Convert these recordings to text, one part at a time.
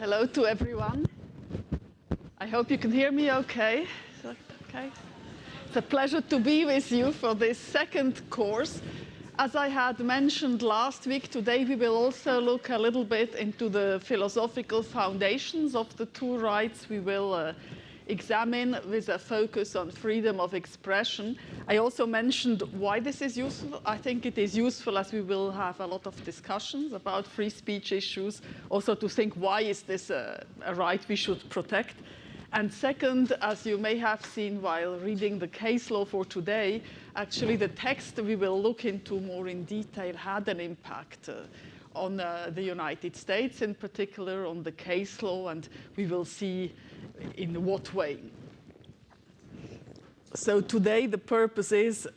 Hello to everyone. I hope you can hear me okay. Okay. It's a pleasure to be with you for this second course. As I had mentioned last week, today we will also look a little bit into the philosophical foundations of the two rights. We will examine with a focus on freedom of expression. I also mentioned why this is useful. I think it is useful as we will have a lot of discussions about free speech issues, also to think why is this a right we should protect. And second, as you may have seen while reading the case law for today, actually the text we will look into more in detail had an impact on the United States, in particular on the case law, and we will see in what way. So today the purpose is,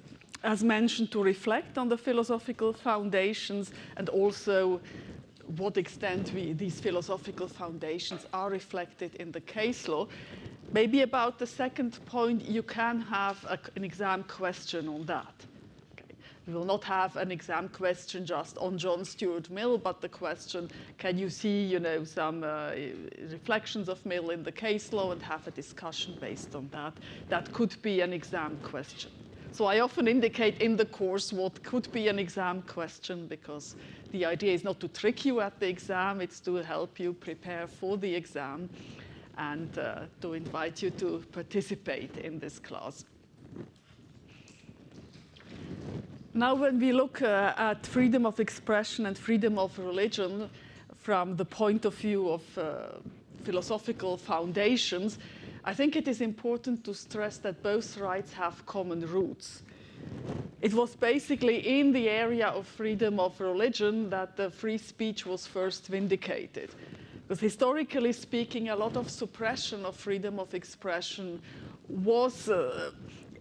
as mentioned, to reflect on the philosophical foundations and also what extent these philosophical foundations are reflected in the case law. Maybe about the second point, you can have an exam question on that. We will not have an exam question just on John Stuart Mill, but the question, can you see, some reflections of Mill in the case law and have a discussion based on that? That could be an exam question. So I often indicate in the course what could be an exam question, because the idea is not to trick you at the exam, it's to help you prepare for the exam and to invite you to participate in this class. Now, when we look at freedom of expression and freedom of religion from the point of view of philosophical foundations, I think it is important to stress that both rights have common roots. It was basically in the area of freedom of religion that the free speech was first vindicated. Because historically speaking, a lot of suppression of freedom of expression was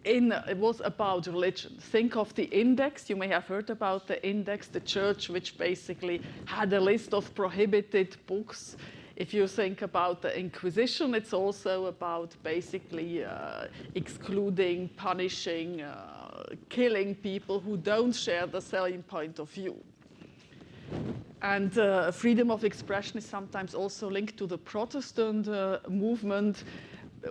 it was about religion. Think of the Index. You may have heard about the Index, the church which basically had a list of prohibited books. If you think about the Inquisition, it's also about basically excluding, punishing, killing people who don't share the same point of view. And freedom of expression is sometimes also linked to the Protestant movement.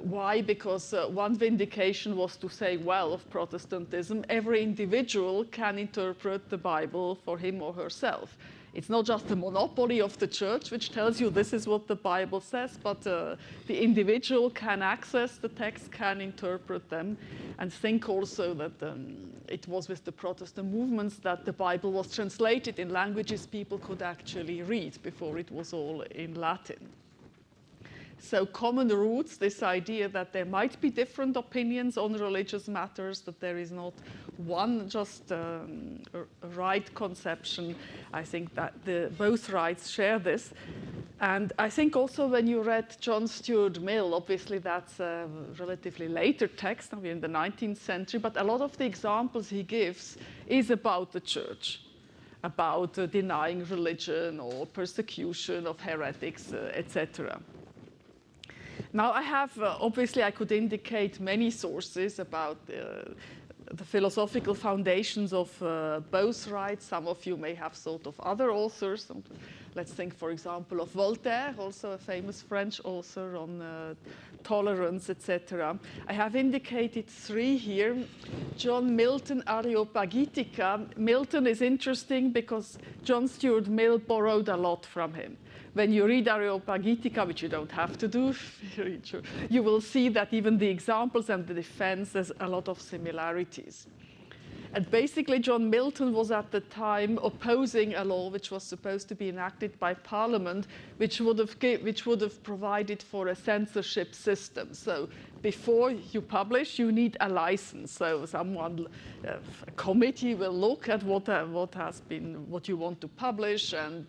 Why? Because one vindication was to say, well, of Protestantism, every individual can interpret the Bible for him or herself. It's not just the monopoly of the church, which tells you this is what the Bible says, but the individual can access the text, can interpret them, and think also that it was with the Protestant movements that the Bible was translated in languages people could actually read before it was all in Latin. So common roots, this idea that there might be different opinions on religious matters, that there is not one just right conception. I think that both rights share this. And I think also when you read John Stuart Mill, obviously that's a relatively later text, we're in the 19th century, but a lot of the examples he gives is about the church, about denying religion or persecution of heretics, etc. Now I have, obviously I could indicate many sources about the philosophical foundations of both rights. Some of you may have thought of other authors. Let's think, for example, of Voltaire, also a famous French author on tolerance, etc. I have indicated three here. John Milton, Areopagitica. Milton is interesting because John Stuart Mill borrowed a lot from him. When you read Areopagitica, which you don't have to do, you will see that even the examples and the defense, there's a lot of similarities. And basically, John Milton was at the time opposing a law which was supposed to be enacted by Parliament, which would have provided for a censorship system. So before you publish, you need a license. So a committee will look at what you want to publish and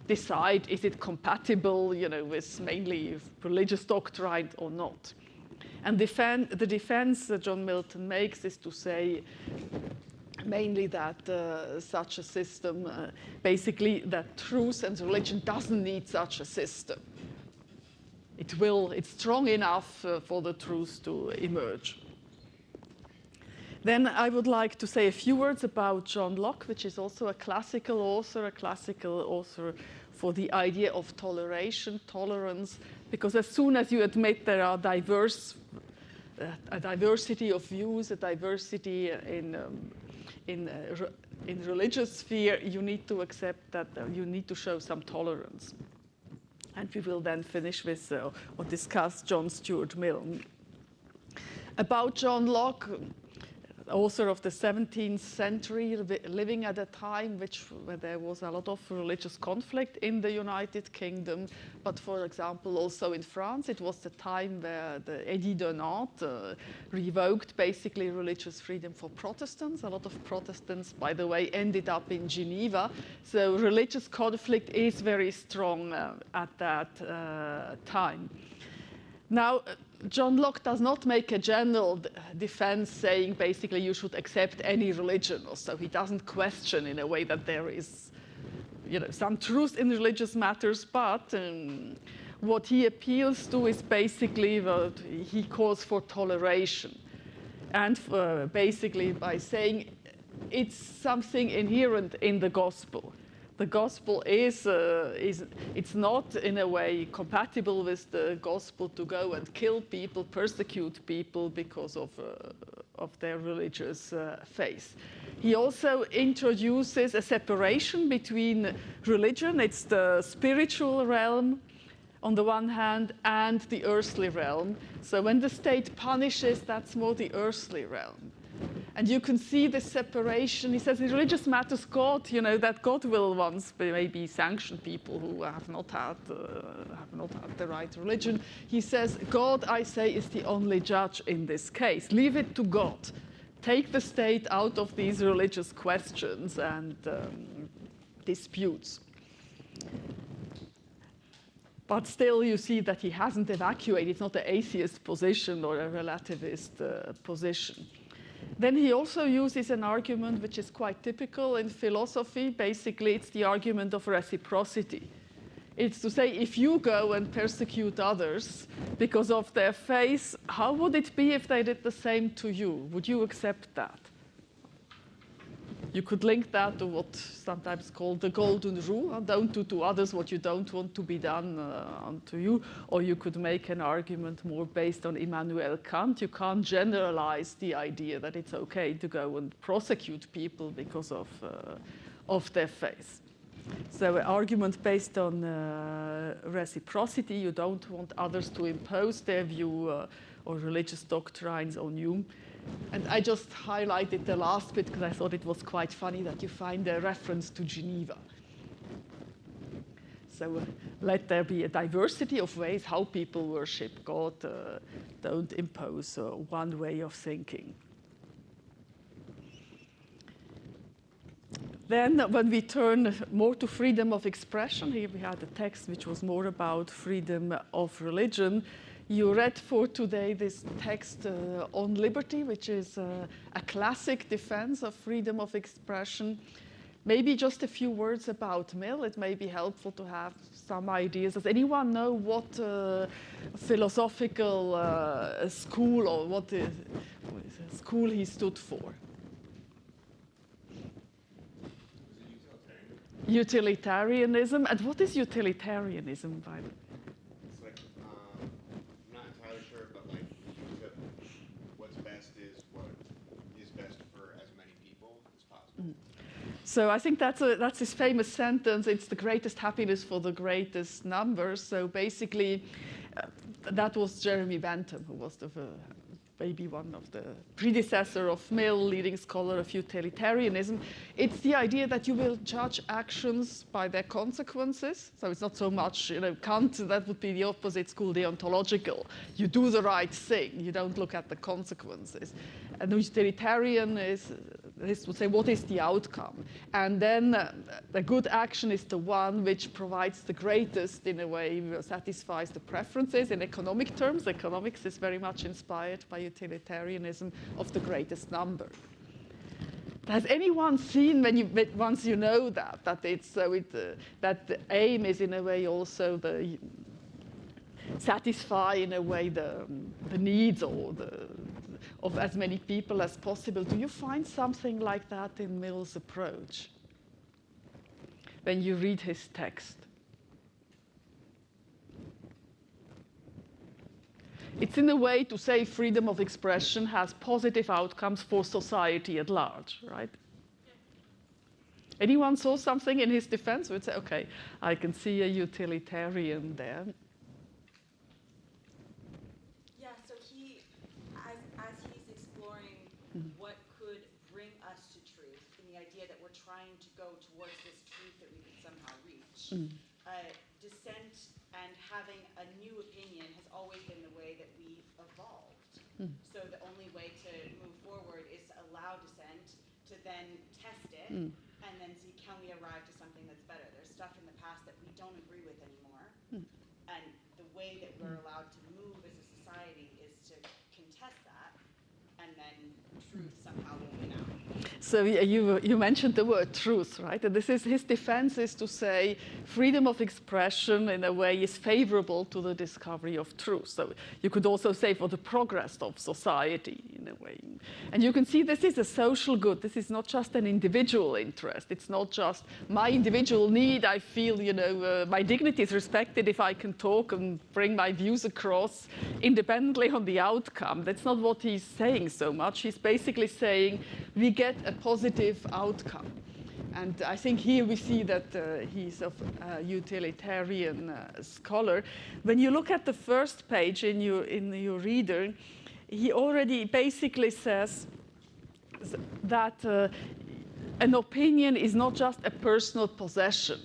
decide is it compatible, with mainly religious doctrine or not. And the defense that John Milton makes is to say mainly that such a system, basically that truth and religion doesn't need such a system. It's strong enough for the truth to emerge. Then I would like to say a few words about John Locke, which is also a classical author for the idea of toleration, tolerance, because as soon as you admit there are a diversity of views, a diversity in religious sphere, you need to accept that you need to show some tolerance. And we will then finish with or discuss John Stuart Mill. About John Locke, author of the 17th century, living at a time where there was a lot of religious conflict in the United Kingdom, but for example also in France, it was the time where the Edit de Nantes revoked basically religious freedom for Protestants. A lot of Protestants, by the way, ended up in Geneva. So religious conflict is very strong at that time. Now, John Locke does not make a general defense saying basically you should accept any religion, or so. He doesn't question in a way that there is, some truth in religious matters, but what he appeals to is basically what he calls for toleration. And basically by saying it's something inherent in the gospel. The gospel it's not in a way compatible with the gospel to go and kill people, persecute people because of their religious faith. He also introduces a separation between religion, it's the spiritual realm on the one hand, and the earthly realm. So when the state punishes, that's more the earthly realm. And you can see the separation. He says in religious matters, God, that God will once maybe sanction people who have not had the right religion. He says, God, I say, is the only judge in this case. Leave it to God. Take the state out of these religious questions and disputes. But still, you see that he hasn't evacuated. It's not an atheist position or a relativist position. Then he also uses an argument which is quite typical in philosophy. Basically, it's the argument of reciprocity. It's to say, if you go and persecute others because of their faith, how would it be if they did the same to you? Would you accept that? You could link that to what's sometimes called the golden rule. Don't do to others what you don't want to be done unto you. Or you could make an argument more based on Immanuel Kant. You can't generalize the idea that it's okay to go and prosecute people because of their faith. So an argument based on reciprocity. You don't want others to impose their view or religious doctrines on you. And I just highlighted the last bit because I thought it was quite funny that you find a reference to Geneva. So let there be a diversity of ways how people worship God. Don't impose one way of thinking. Then when we turn more to freedom of expression, here we had a text which was more about freedom of religion. You read for today this text on liberty, which is a classic defense of freedom of expression. Maybe just a few words about Mill. It may be helpful to have some ideas. Does anyone know what philosophical school or what school he stood for? Utilitarianism. And what is utilitarianism, by the way? So I think that's his famous sentence, it's the greatest happiness for the greatest numbers. So basically, that was Jeremy Bentham, who was maybe one of the predecessor of Mill, leading scholar of utilitarianism. It's the idea that you will judge actions by their consequences. So it's not so much, Kant, that would be the opposite school, deontological. You do the right thing, you don't look at the consequences. And the utilitarian this would say, what is the outcome? And then the good action is the one which provides the greatest, in a way, satisfies the preferences. In economic terms, economics is very much inspired by utilitarianism of the greatest number. Has anyone seen, once you know that it's that the aim is in a way also satisfy in a way the needs or of as many people as possible? Do you find something like that in Mill's approach when you read his text? It's in a way to say freedom of expression has positive outcomes for society at large, right? Anyone saw something in his defense? Would say, okay, I can see a utilitarian there. Yeah, so he, as he's exploring what could bring us to truth, and the idea that we're trying to go towards this truth that we could somehow reach, dissent and having a new opinion has always been the way that we've evolved. So the only way to move forward is to allow dissent, to then test it, and then see, can we arrive to something that's better? There's stuff in the past that we don't agree with anymore, and the way that we're allowed to move as a society is to contest that, and then truth somehow will win out. So you mentioned the word truth, right? And this is his defense is to say freedom of expression in a way is favorable to the discovery of truth. So you could also say for the progress of society in a way. And you can see this is a social good. This is not just an individual interest. It's not just my individual need. I feel, my dignity is respected if I can talk and bring my views across independently on the outcome. That's not what he's saying so much. He's basically saying we get a positive outcome. And I think here we see that he's a utilitarian scholar. When you look at the first page in your reader, he already basically says that an opinion is not just a personal possession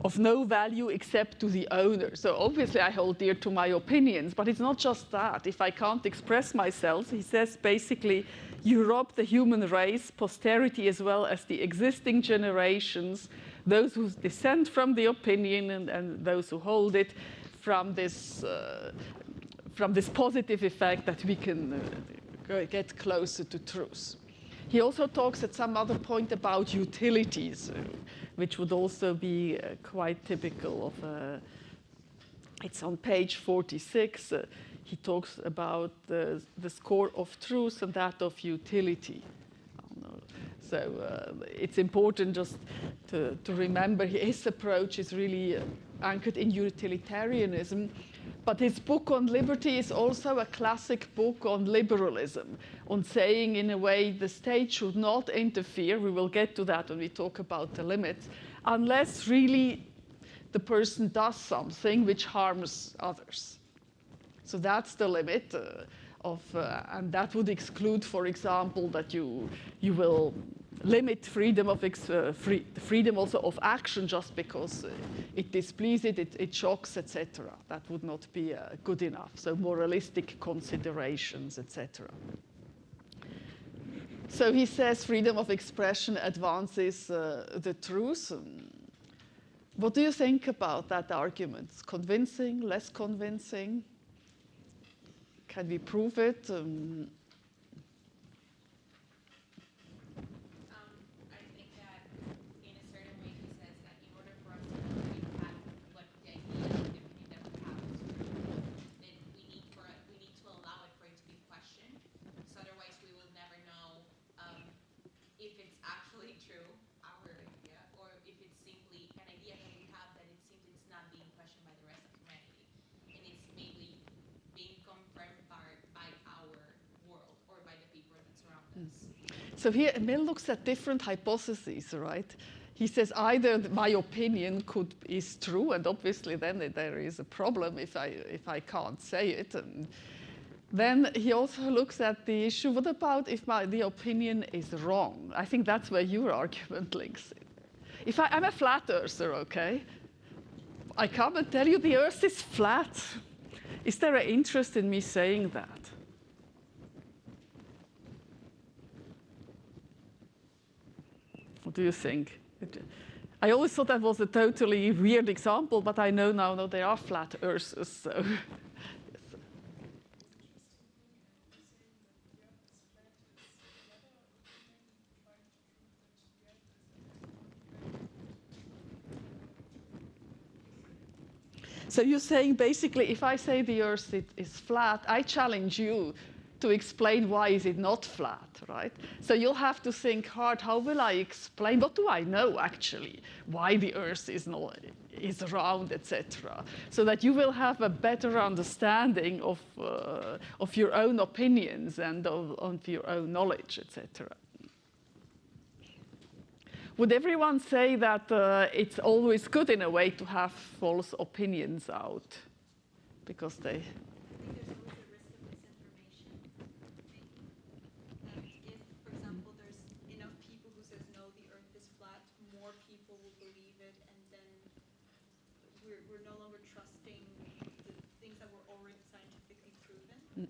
of no value except to the owner. So obviously I hold dear to my opinions, but it's not just that. If I can't express myself, he says basically, you rob the human race, posterity as well as the existing generations, those who dissent from the opinion and those who hold it, from this positive effect that we can get closer to truth. He also talks at some other point about utilities, which would also be quite typical of. It's on page 46. He talks about the score of truth and that of utility. So it's important just to remember his approach is really anchored in utilitarianism. But his book on liberty is also a classic book on liberalism, on saying in a way the state should not interfere. We will get to that when we talk about the limits, unless really the person does something which harms others. So that's the limit and that would exclude, for example, that you will limit freedom of freedom also of action just because it displeases, it shocks, etc. That would not be good enough. So moralistic considerations, etc. So he says freedom of expression advances the truth. What do you think about that argument? It's convincing, less convincing? Can we prove it? So here Mill looks at different hypotheses, right? He says either my opinion is true, and obviously then there is a problem if I can't say it. And then he also looks at the issue, what about if the opinion is wrong? I think that's where your argument links in. If I'm a flat earther, okay? I come and tell you the earth is flat. Is there an interest in me saying that? What do you think? I always thought that was a totally weird example, but I know now that there are flat earthers. So. So you're saying basically if I say the earth is flat, I challenge you to explain why is it not flat, right? So you'll have to think hard, how will I explain, what do I know actually, why the Earth is round, etc., so that you will have a better understanding of your own opinions and of your own knowledge, etc. Would everyone say that it's always good in a way to have false opinions out? Because they... I think there's always a risk of misinformation, maybe. That if, for example, there's enough people who says, no, the Earth is flat, more people will believe it, and then we're no longer trusting the things that were already scientifically proven.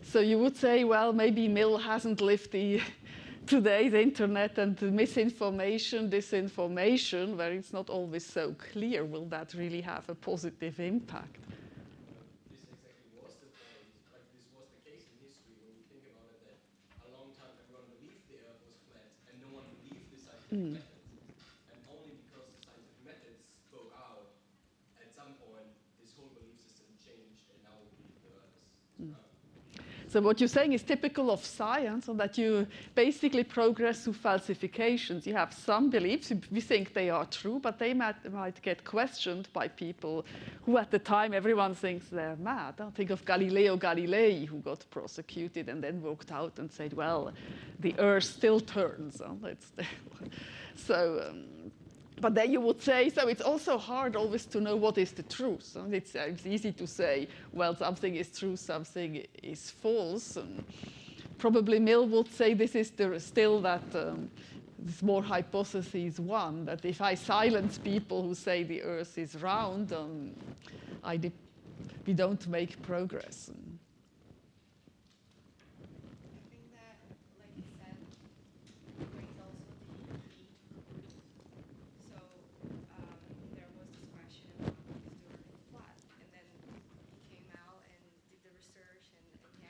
So you would say, well, maybe Mill hasn't lived today's internet and the misinformation, disinformation, where it's not always so clear. Will that really have a positive impact? This exactly was the point. Like, this was the case in history when you think about it, that a long time everyone believed the Earth was flat and no one believed the scientific methods. And only because the scientific methods spoke out, at some point, this whole belief system changed, and now we believe the Earth is round. So what you're saying is typical of science, so that you basically progress through falsifications. You have some beliefs, we think they are true, but they might get questioned by people who at the time everyone thinks they're mad. Think of Galileo Galilei, who got prosecuted and then walked out and said, well, the Earth still turns. But then you would say, so it's also hard always to know what is the truth. It's easy to say, well, something is true, something is false. And probably Mill would say this is still that this more hypothesis one, that if I silence people who say the Earth is round, we don't make progress.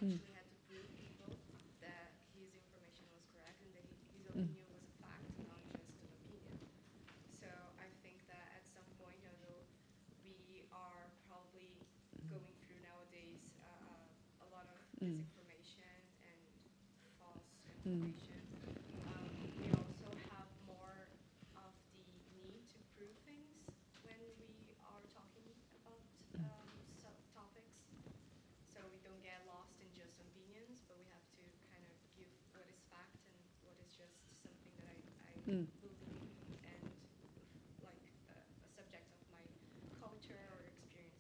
Actually had to prove people that his information was correct and that his opinion was a fact, not just an opinion. So I think that at some point, although we are probably going through nowadays a lot of disinformation and false information, we also have more of the need to prove things when we are talking about topics. So we don't get lost in just opinions, but we have to kind of give what is fact and what is just something that I believe and like a subject of my culture or experiences.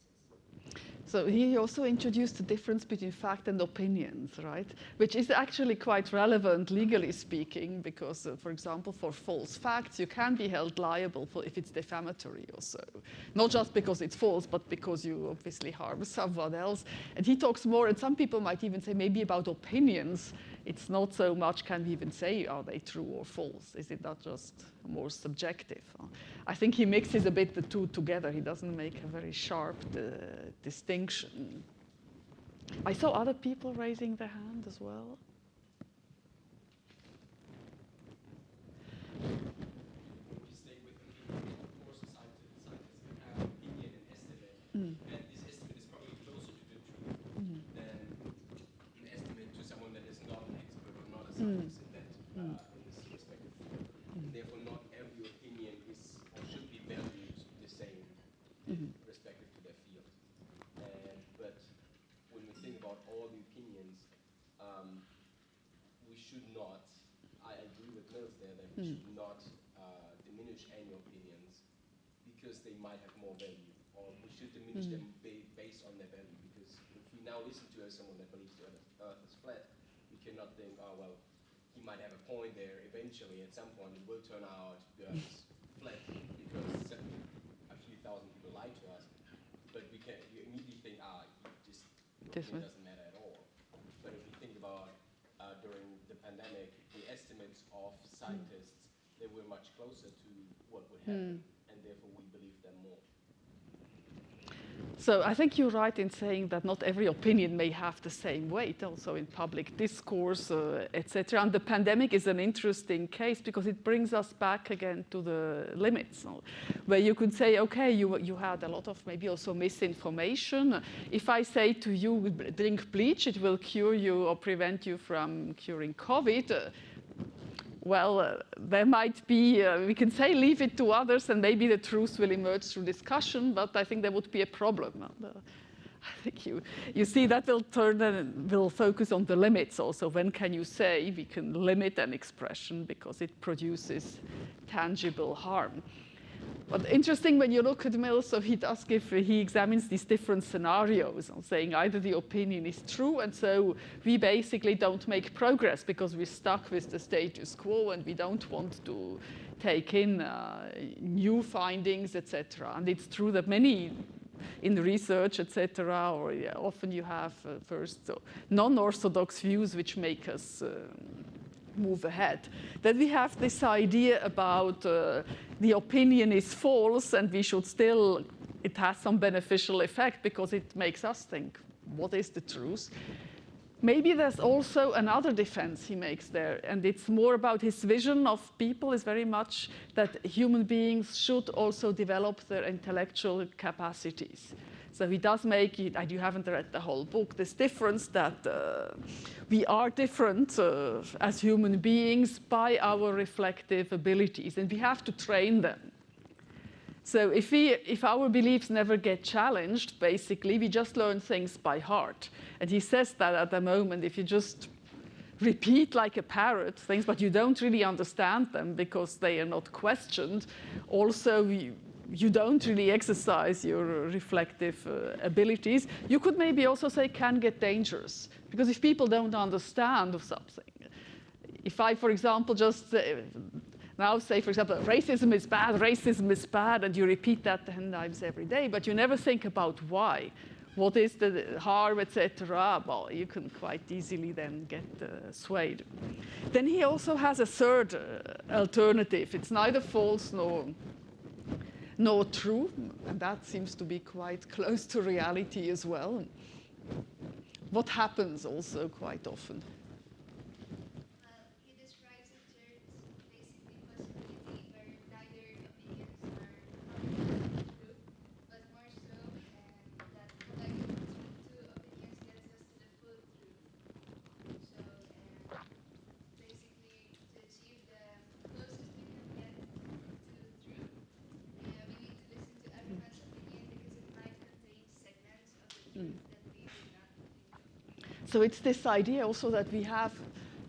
So he also introduced the difference between fact and opinions, right? Which is actually quite relevant, legally speaking, because, for example, for false facts, you can be held liable for if it's defamatory or so. Not just because it's false, but because you obviously harm someone else. And he talks more, and some people might even say maybe about opinions, it's not so much can we even say, are they true or false? Is it not just more subjective? I think he mixes a bit the two together. He doesn't make a very sharp distinction. I saw other people raising their hand as well. If you stay with opinion, of course, scientists can have opinion and estimate, and this estimate is probably closer to the truth than an estimate to someone that is not an expert or not a scientist in that in this respective field. And therefore, not every opinion is or should be valued the same respective to their field. But when we think about all the opinions, we should not. I agree with Mills there that we should not diminish any opinions because they might have more value, or we should diminish them based on their value. Because if we now listen to someone that believes the Earth is flat, we cannot think, oh well, he might have a point there. Eventually, at some point, it will turn out the Earth is flat because a few thousand people lied to us. But we immediately think, it doesn't matter at all. But if we think about during the pandemic, the estimates of scientists, they were much closer to what would happen, and therefore we believe them more. So I think you're right in saying that not every opinion may have the same weight, also in public discourse, etc. And the pandemic is an interesting case because it brings us back again to the limits, where you could say, okay, you had a lot of maybe also misinformation. If I say to you, drink bleach, it will cure you or prevent you from curing COVID. There might be, we can say leave it to others and maybe the truth will emerge through discussion, but I think there would be a problem. I think you see that will turn and will focus on the limits also. When can you say we can limit an expression because it produces tangible harm? But interesting when you look at Mill, so he examines these different scenarios, saying either the opinion is true, and so we basically don't make progress because we're stuck with the status quo and we don't want to take in new findings, etc. And it's true that many in research, etc., or often you have first non-orthodox views which make us move ahead. Then we have this idea about the opinion is false and we should still, it has some beneficial effect because it makes us think, what is the truth? Maybe there's also another defense he makes there, and it's more about his vision of people is very much that human beings should also develop their intellectual capacities. So he does make it, and you haven't read the whole book, this difference that we are different as human beings by our reflective abilities, and we have to train them. So if our beliefs never get challenged, basically, we just learn things by heart. And he says that at the moment, if you just repeat like a parrot things, but you don't really understand them because they are not questioned, also you don't really exercise your reflective abilities. You could maybe also say can get dangerous, because if people don't understand of something, if I, for example, just now say, for example, racism is bad, and you repeat that 10 times every day, but you never think about why. What is the harm, etc. Well, you can quite easily then get swayed. Then he also has a third alternative. It's neither false nor true, and that seems to be quite close to reality as well. What happens also quite often? He describes a third, basically, possibility where neither opinions are true, but more so that connecting between two opinions gets us to the full truth. So basically, to achieve the closest we can get to truth, we need to listen to everyone's opinion because it might contain segments of the truth that we did not think of. So it's this idea also that we have,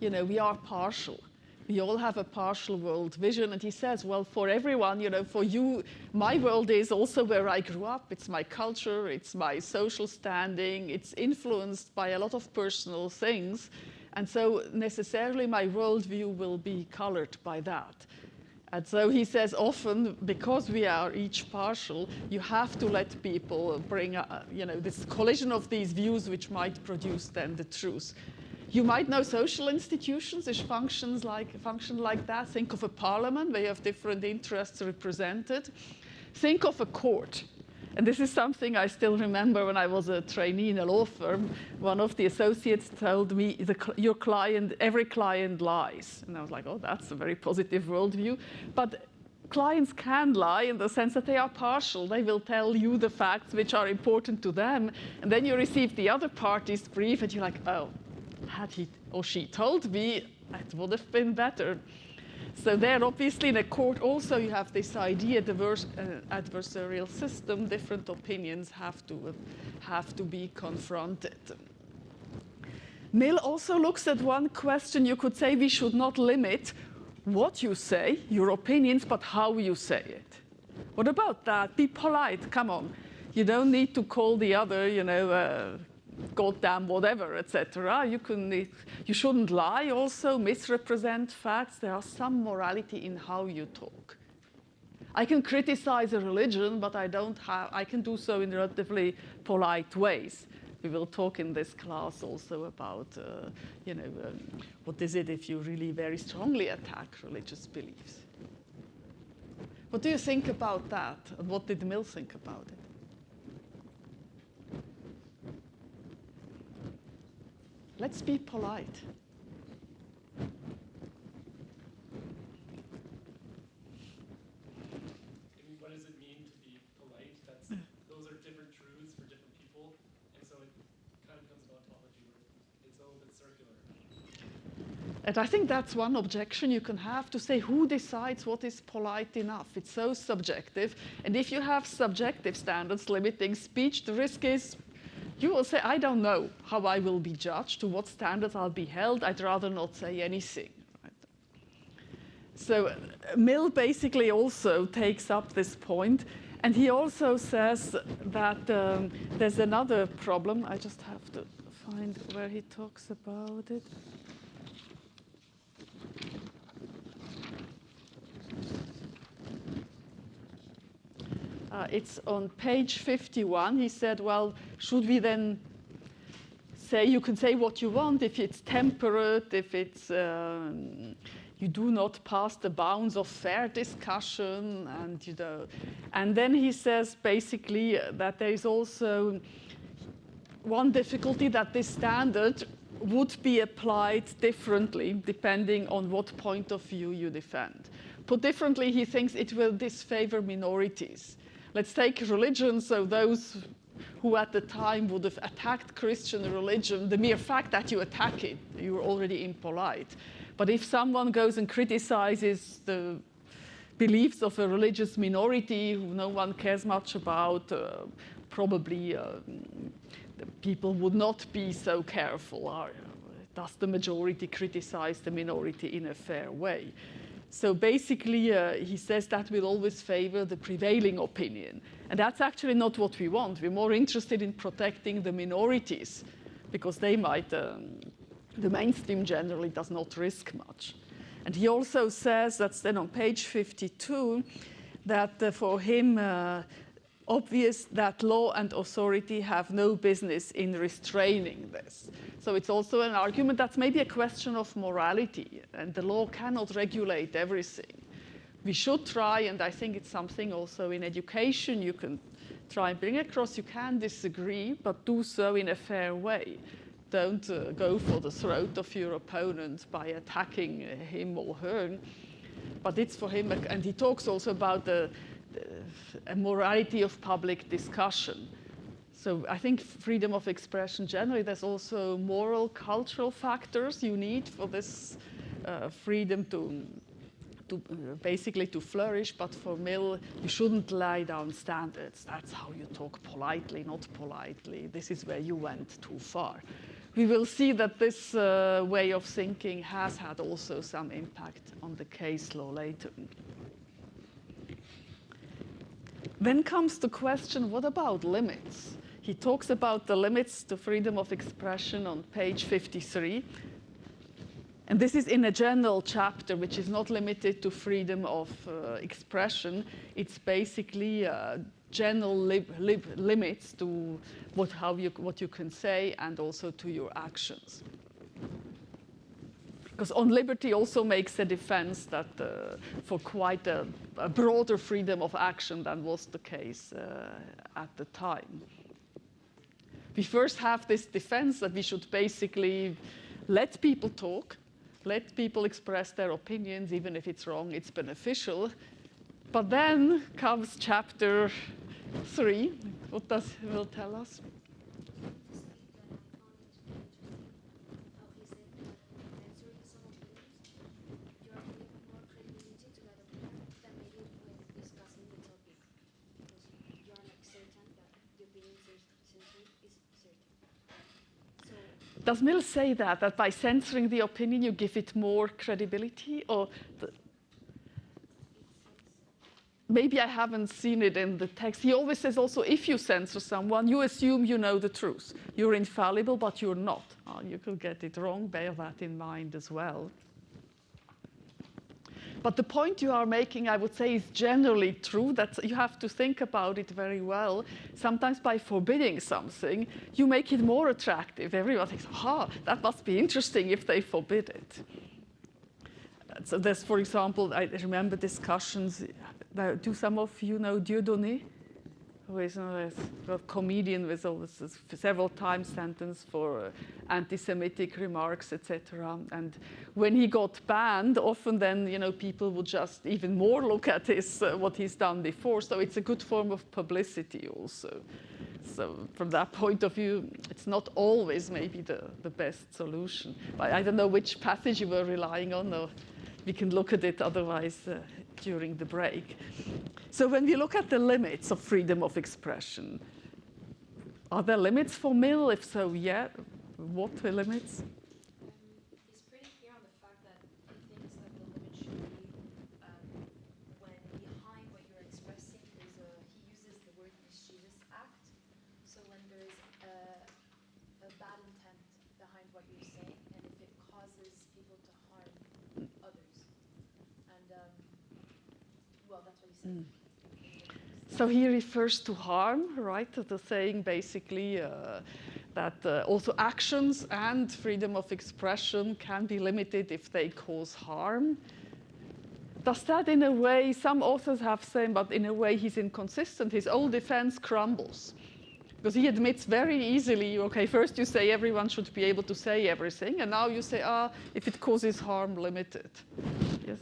we are partial. We all have a partial world vision. And he says, well, for everyone, for you, my world is also where I grew up. It's my culture. It's my social standing. It's influenced by a lot of personal things. And so necessarily my worldview will be colored by that. And so he says often, because we are each partial, you have to let people bring, this collision of these views which might produce then the truth. You might know social institutions which function like that. Think of a parliament where you have different interests represented. Think of a court. And this is something I still remember when I was a trainee in a law firm. One of the associates told me, every client lies. And I was like, oh, that's a very positive worldview. But clients can lie in the sense that they are partial. They will tell you the facts which are important to them. And then you receive the other party's brief and you're like, oh, had he or she told me, it would have been better. So there, obviously, in a court also you have this idea, diverse adversarial system, different opinions have to be confronted. Mill also looks at one question. You could say we should not limit what you say, your opinions, but how you say it. What about that? Be polite, come on. You don't need to call the other, goddamn whatever, etc. You shouldn't lie also, misrepresent facts. There are some morality in how you talk. I can criticize a religion, but I can do so in relatively polite ways. We will talk in this class also about, what is it if you really very strongly attack religious beliefs. What do you think about that? And what did Mill think about it? Let's be polite. What does it mean to be polite? Those are different truths for different people, and so it kind of becomes an ontology where it's a little bit circular. And I think that's one objection you can have, to say who decides what is polite enough. It's so subjective. And if you have subjective standards limiting speech, the risk is you will say, I don't know how I will be judged, to what standards I'll be held. I'd rather not say anything. Right? So Mill basically also takes up this point. And he also says that there's another problem. I just have to find where he talks about it. It's on page 51. He said, well, should we then say, you can say what you want if it's temperate, if it's, you do not pass the bounds of fair discussion, and, you know. And then he says basically that there is also one difficulty, that this standard would be applied differently depending on what point of view you defend. Put differently, he thinks it will disfavor minorities. Let's take religion, so those who at the time would have attacked Christian religion, the mere fact that you attack it, you're already impolite. But if someone goes and criticizes the beliefs of a religious minority who no one cares much about, probably people would not be so careful. Does the majority criticize the minority in a fair way? So basically, he says that will always favor the prevailing opinion. And that's actually not what we want. We're more interested in protecting the minorities, because they might, the mainstream generally does not risk much. And he also says, that's then on page 52, that for him, obvious that law and authority have no business in restraining this. So it's also an argument that's maybe a question of morality, and the law cannot regulate everything. We should try, and I think it's something also in education you can try and bring across. You can disagree, but do so in a fair way. Don't go for the throat of your opponent by attacking him or her. But it's for him, and he talks also about a morality of public discussion. So I think freedom of expression generally, there's also moral, cultural factors you need for this freedom to basically to flourish. But for Mill, you shouldn't lay down standards. That's how you talk politely, not politely. This is where you went too far. We will see that this way of thinking has had also some impact on the case law later. Then comes the question, what about limits? He talks about the limits to freedom of expression on page 53. And this is in a general chapter, which is not limited to freedom of expression. It's basically general limits to what you can say, and also to your actions. Because on liberty also makes a defense that for quite a broader freedom of action than was the case at the time. We first have this defense that we should basically let people talk, let people express their opinions, even if it's wrong, it's beneficial. But then comes chapter 3. What does Will tell us? Does Mill say that by censoring the opinion you give it more credibility? Or maybe I haven't seen it in the text. He always says also, if you censor someone, you assume you know the truth. You're infallible, but you're not. You could get it wrong. Bear that in mind as well. But the point you are making, I would say, is generally true, that you have to think about it very well. Sometimes by forbidding something, you make it more attractive. Everyone thinks, that must be interesting if they forbid it. So there's, for example, I remember discussions. Do some of you know Dieudonné? who is a comedian with several times sentenced for anti-Semitic remarks, etc. And when he got banned, often then people would just even more look at what he's done before. So it's a good form of publicity also. So from that point of view, it's not always maybe the best solution. But I don't know which passage you were relying on, or we can look at it otherwise during the break. So when we look at the limits of freedom of expression, are there limits for Mill? If so, yeah. What are the limits? He's pretty clear on the fact that he thinks that the limit should be when behind what you're expressing he uses the word mischievous act. So when there's a bad intent behind what you're saying, and if it causes people to harm others. And well, that's what he said. So he refers to harm, right? The saying basically that also actions and freedom of expression can be limited if they cause harm. Does that in a way, some authors have said, but in a way he's inconsistent. His old defense crumbles. Because he admits very easily, okay, first you say everyone should be able to say everything, and now you say, if it causes harm, limit it. Yes?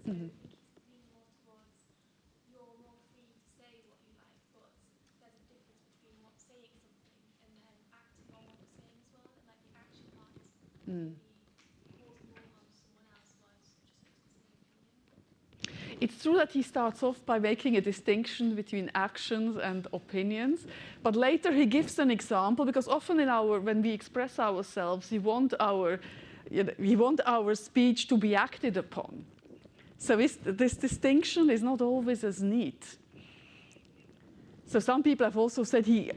So I think he's leaning more towards you're more free to say what you like, but there's a difference between saying something and then acting on what you're saying as well. And like the action might maybe cause more harm to someone else whilst just expressing an opinion. It's true that he starts off by making a distinction between actions and opinions, but later he gives an example, because often when we express ourselves, we want our speech to be acted upon. So this distinction is not always as neat. So some people have also said he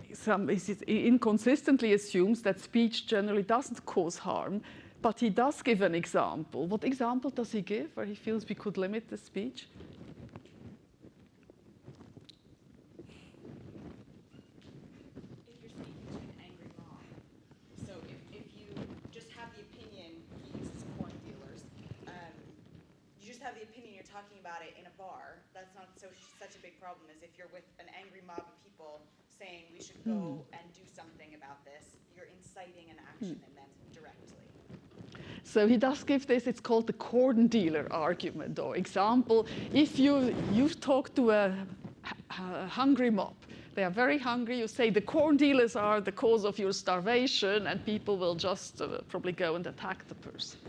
inconsistently assumes that speech generally doesn't cause harm, but he does give an example. What example does he give where he feels we could limit the speech? If you're speaking to an angry mob, so if you just have the opinion, he uses corn dealers, you just have the opinion, you're talking about it in a bar, that's not such a big problem as if you're with an angry mob of people saying we should go and do something about this. You're inciting an action and then directly. So he does give this, it's called the corn dealer argument or example. If you talk to a hungry mob, they are very hungry, you say the corn dealers are the cause of your starvation, and people will just probably go and attack the person.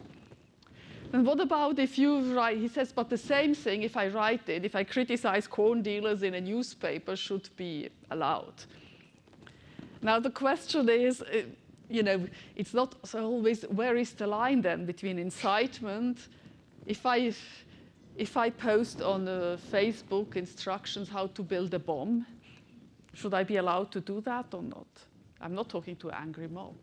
And what about if you write, he says, but the same thing, if I criticize corn dealers in a newspaper, should be allowed. Now the question is, it's not always, where is the line then between incitement? If I post on Facebook instructions how to build a bomb, should I be allowed to do that or not? I'm not talking to an angry mob.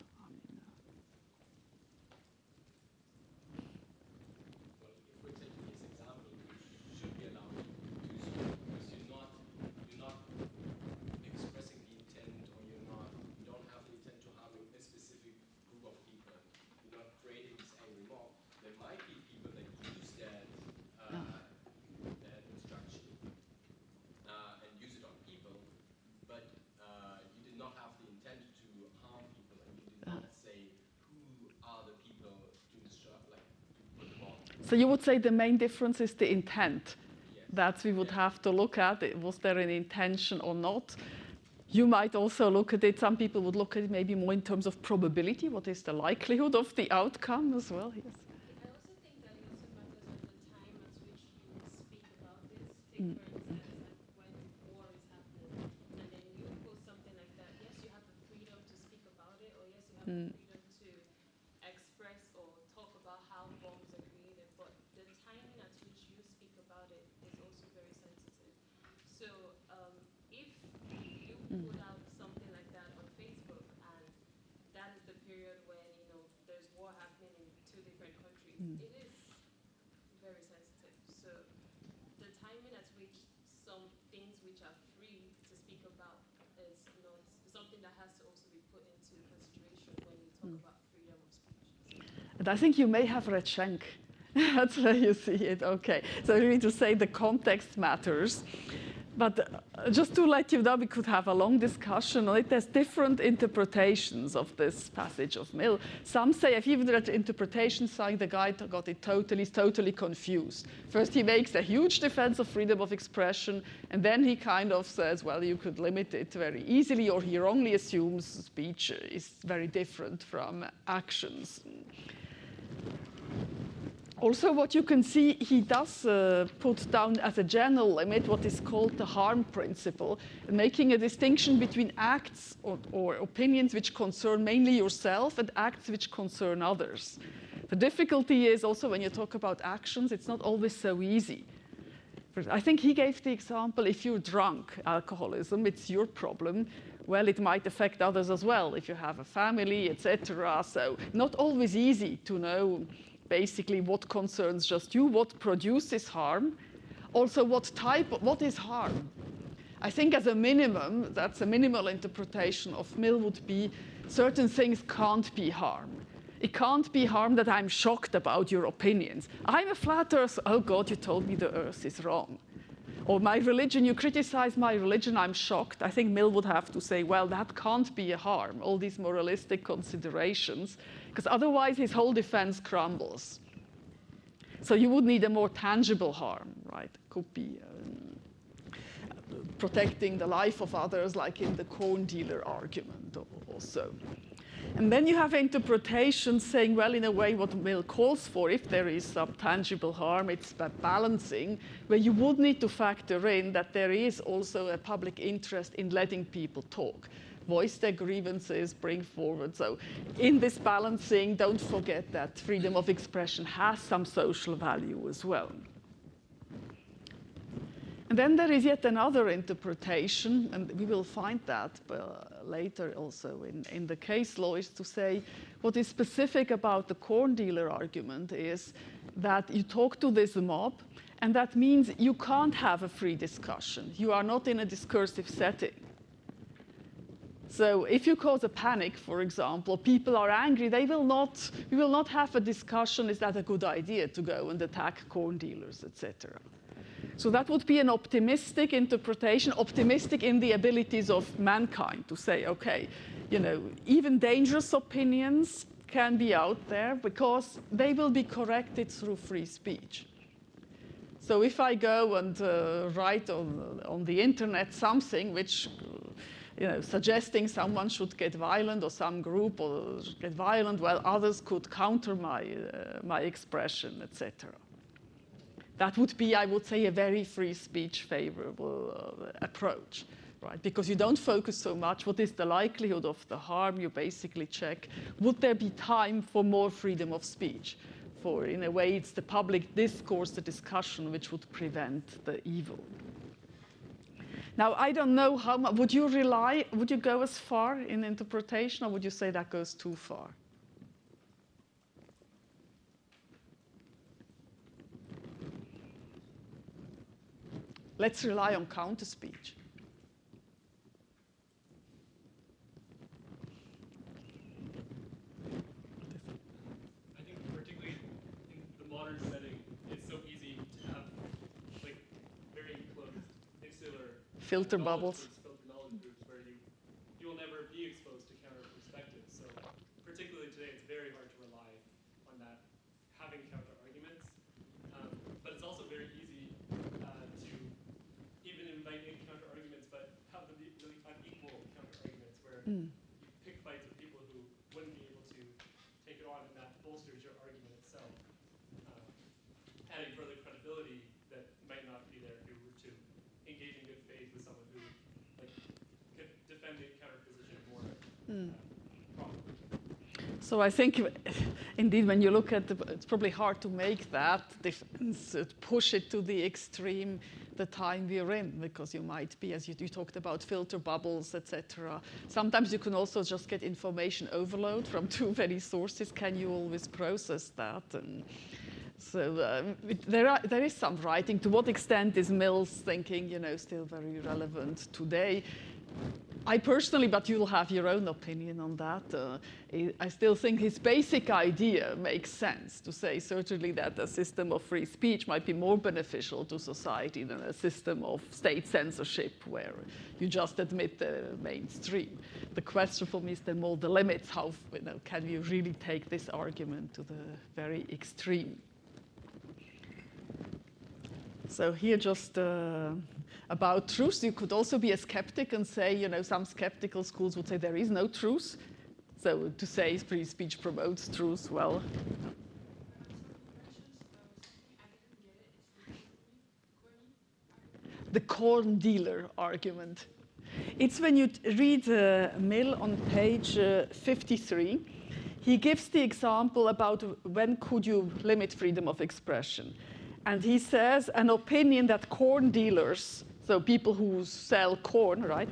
So you would say the main difference is the intent. That we would have to look at. Was there an intention or not? You might also look at it, some people would look at it maybe more in terms of probability. What is the likelihood of the outcome as well? Yes. I also think that it also matters on the time at which you speak about this. Take for instance, like when war is happening, and then you post something like that. Yes, you have the freedom to speak about it, or yes, you have the freedom to express or talk about how bombs are created. But the timing at which you speak about it is also very sensitive. So if you put out something like that on Facebook, and that is the period when there's war happening in two different countries, it is very sensitive. So the timing at which some things which are free to speak about is not something that has to also be put into consideration when you talk about freedom of speech. And I think you may have read Schenk. That's how you see it, okay. So we need to say the context matters. But just to let you know, we could have a long discussion on it. There's different interpretations of this passage of Mill. Some say, I've even read interpretations saying the guy got it he's totally confused. First he makes a huge defense of freedom of expression, and then he kind of says, well, you could limit it very easily, or he wrongly assumes speech is very different from actions. Also, what you can see, he does put down as a general limit what is called the harm principle, making a distinction between acts or opinions which concern mainly yourself and acts which concern others. The difficulty is also when you talk about actions, it's not always so easy. I think he gave the example, if you're drunk, alcoholism, it's your problem. Well, it might affect others as well, if you have a family, etc. So not always easy to know basically what concerns just you, what produces harm, also what is harm. I think as a minimum, that's a minimal interpretation of Mill would be certain things can't be harm. It can't be harm that I'm shocked about your opinions. I'm a flat earth, oh God, you told me the earth is wrong. Or my religion, you criticize my religion, I'm shocked. I think Mill would have to say, well, that can't be a harm, all these moralistic considerations, because otherwise his whole defense crumbles. So you would need a more tangible harm, right? It could be protecting the life of others, like in the corn dealer argument also. And then you have interpretations saying, well, in a way, what Mill calls for, if there is some tangible harm, it's that balancing, where you would need to factor in that there is also a public interest in letting people talk, voice their grievances, bring forward. So in this balancing, don't forget that freedom of expression has some social value as well. And then there is yet another interpretation, and we will find that later also in the case law, is to say what is specific about the corn dealer argument is that you talk to this mob, and that means you can't have a free discussion. You are not in a discursive setting. So if you cause a panic, for example, people are angry, we will not have a discussion, is that a good idea to go and attack corn dealers, etc. So that would be an optimistic interpretation, optimistic in the abilities of mankind to say, okay, even dangerous opinions can be out there because they will be corrected through free speech. So if I go and write on the internet something which, suggesting someone should get violent or some group or get violent, well, others could counter my expression, etc. That would be, I would say, a very free speech favorable approach, right? Because you don't focus so much, what is the likelihood of the harm? You basically check, would there be time for more freedom of speech? For, in a way, it's the public discourse, the discussion, which would prevent the evil. Now, I don't know how much, would you go as far in interpretation, or would you say that goes too far? Let's rely on counter-speech. I think particularly in the modern setting, it's so easy to have very closed, insular filter bubbles. Filter knowledge groups where you will never be exposed to counter perspectives. So particularly today, it's very hard to rely on that, having counter arguments. But it's also very easy to even invite in counter arguments, but have them be really unequal counter arguments where you pick fights with people who wouldn't be able to take it on, and that bolsters your argument itself, adding further credibility that might not be there if you were to engage in good faith with someone who could defend the counter position more properly. So I think, indeed, when you look at it's probably hard to make that defense, push it to the extreme the time we're in, because you might be, as you talked about, filter bubbles, etc. Sometimes you can also just get information overload from too many sources. Can you always process that? And so there is some writing. To what extent is Mill's thinking, still very relevant today? I personally, but you'll have your own opinion on that, I still think his basic idea makes sense to say certainly that a system of free speech might be more beneficial to society than a system of state censorship where you just admit the mainstream. The question for me is then more the limits. How can you really take this argument to the very extreme? So here just about truth, you could also be a skeptic and say, some skeptical schools would say there is no truth. So to say free speech promotes truth, well. The corn dealer argument. It's when you read Mill on page 53. He gives the example about when could you limit freedom of expression. And he says an opinion that corn dealers, so people who sell corn, right,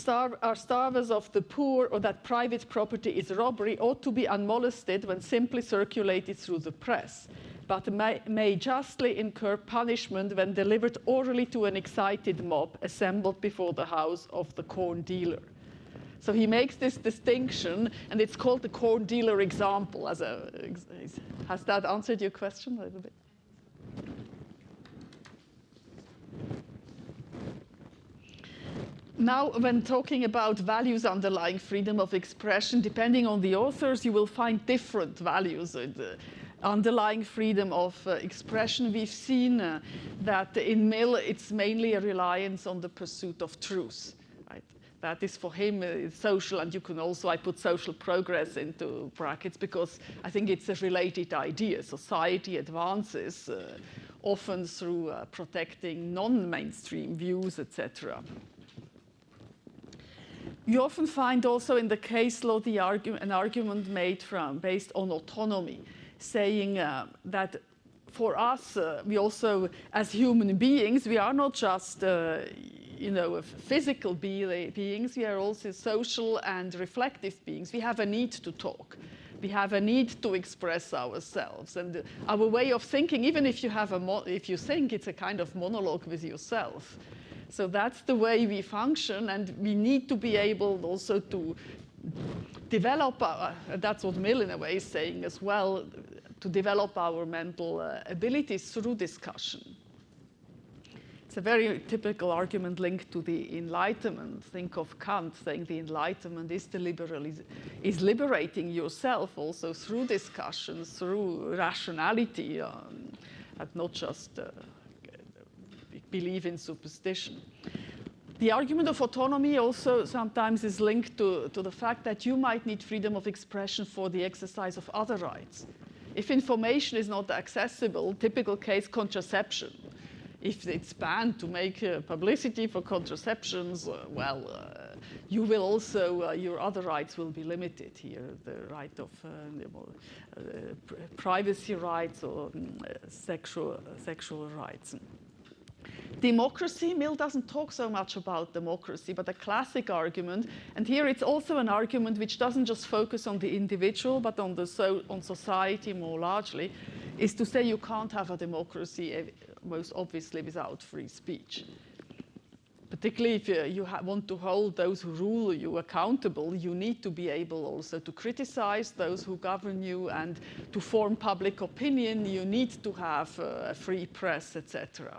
are starvers of the poor, or that private property is robbery, ought to be unmolested when simply circulated through the press, but may justly incur punishment when delivered orally to an excited mob assembled before the house of the corn dealer. So he makes this distinction, and it's called the corn dealer example. Has that answered your question a little bit? Now, when talking about values underlying freedom of expression, depending on the authors, you will find different values underlying freedom of expression. We've seen that in Mill, it's mainly a reliance on the pursuit of truth. Right? That is for him social, and you can also, I put social progress into brackets because I think it's a related idea. Society advances often through protecting non-mainstream views, etc. You often find also in the case law an argument made based on autonomy, saying that for us, we also, as human beings, we are not just physical beings, we are also social and reflective beings. We have a need to talk. We have a need to express ourselves. And our way of thinking, even if you think it's a kind of monologue with yourself. So that's the way we function, and we need to be able also to develop that's what Mill in a way is saying as well, to develop our mental abilities through discussion. It's a very typical argument linked to the Enlightenment. Think of Kant saying the Enlightenment is liberating yourself also through discussions, through rationality, and not just believe in superstition. The argument of autonomy also sometimes is linked to the fact that you might need freedom of expression for the exercise of other rights. If information is not accessible, typical case, contraception. If it's banned to make publicity for contraceptions, you will also, your other rights will be limited here, the right of privacy rights or sexual rights. Democracy, Mill doesn't talk so much about democracy, but a classic argument, and here it's also an argument which doesn't just focus on the individual, but on society more largely, is to say you can't have a democracy most obviously without free speech. Particularly if you want to hold those who rule you accountable, you need to be able also to criticize those who govern you and to form public opinion. You need to have a free press, etc.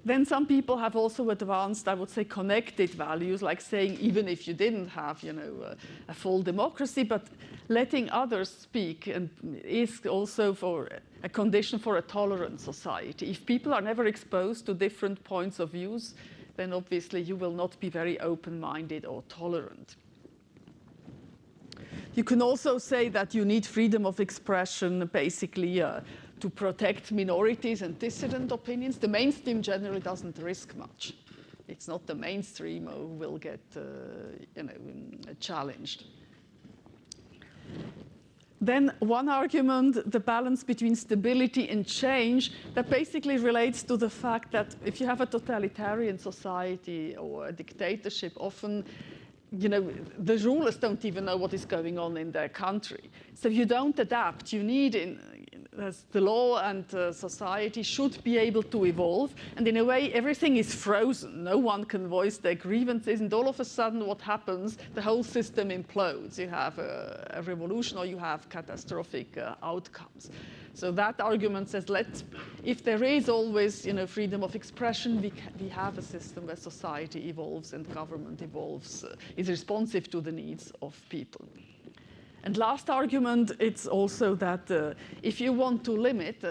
Then some people have also advanced, I would say, connected values, like saying even if you didn't have, a full democracy, but letting others speak and is also for a condition for a tolerant society. If people are never exposed to different points of views, then obviously you will not be very open-minded or tolerant. You can also say that you need freedom of expression, basically, to protect minorities and dissident opinions. The mainstream generally doesn't risk much. It's not the mainstream who will get challenged. Then one argument, the balance between stability and change, that basically relates to the fact that if you have a totalitarian society or a dictatorship, often the rulers don't even know what is going on in their country. So you don't adapt. You need as the law and society should be able to evolve. And in a way, everything is frozen. No one can voice their grievances. And all of a sudden, what happens? The whole system implodes. You have a revolution or you have catastrophic outcomes. So that argument says, if there is always freedom of expression, we have a system where society evolves and government evolves, is responsive to the needs of people. And last argument, it's also that if you want to limit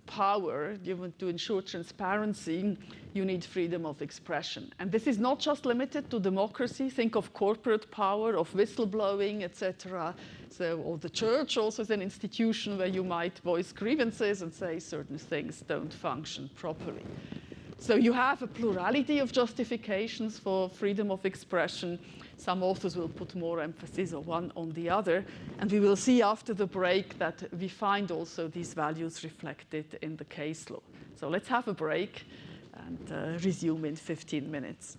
power, you want to ensure transparency, you need freedom of expression. And this is not just limited to democracy. Think of corporate power, of whistleblowing, etc. So, or the church also is an institution where you might voice grievances and say certain things don't function properly. So you have a plurality of justifications for freedom of expression. Some authors will put more emphasis on one on the other. And we will see after the break that we find also these values reflected in the case law. So let's have a break and resume in 15 minutes.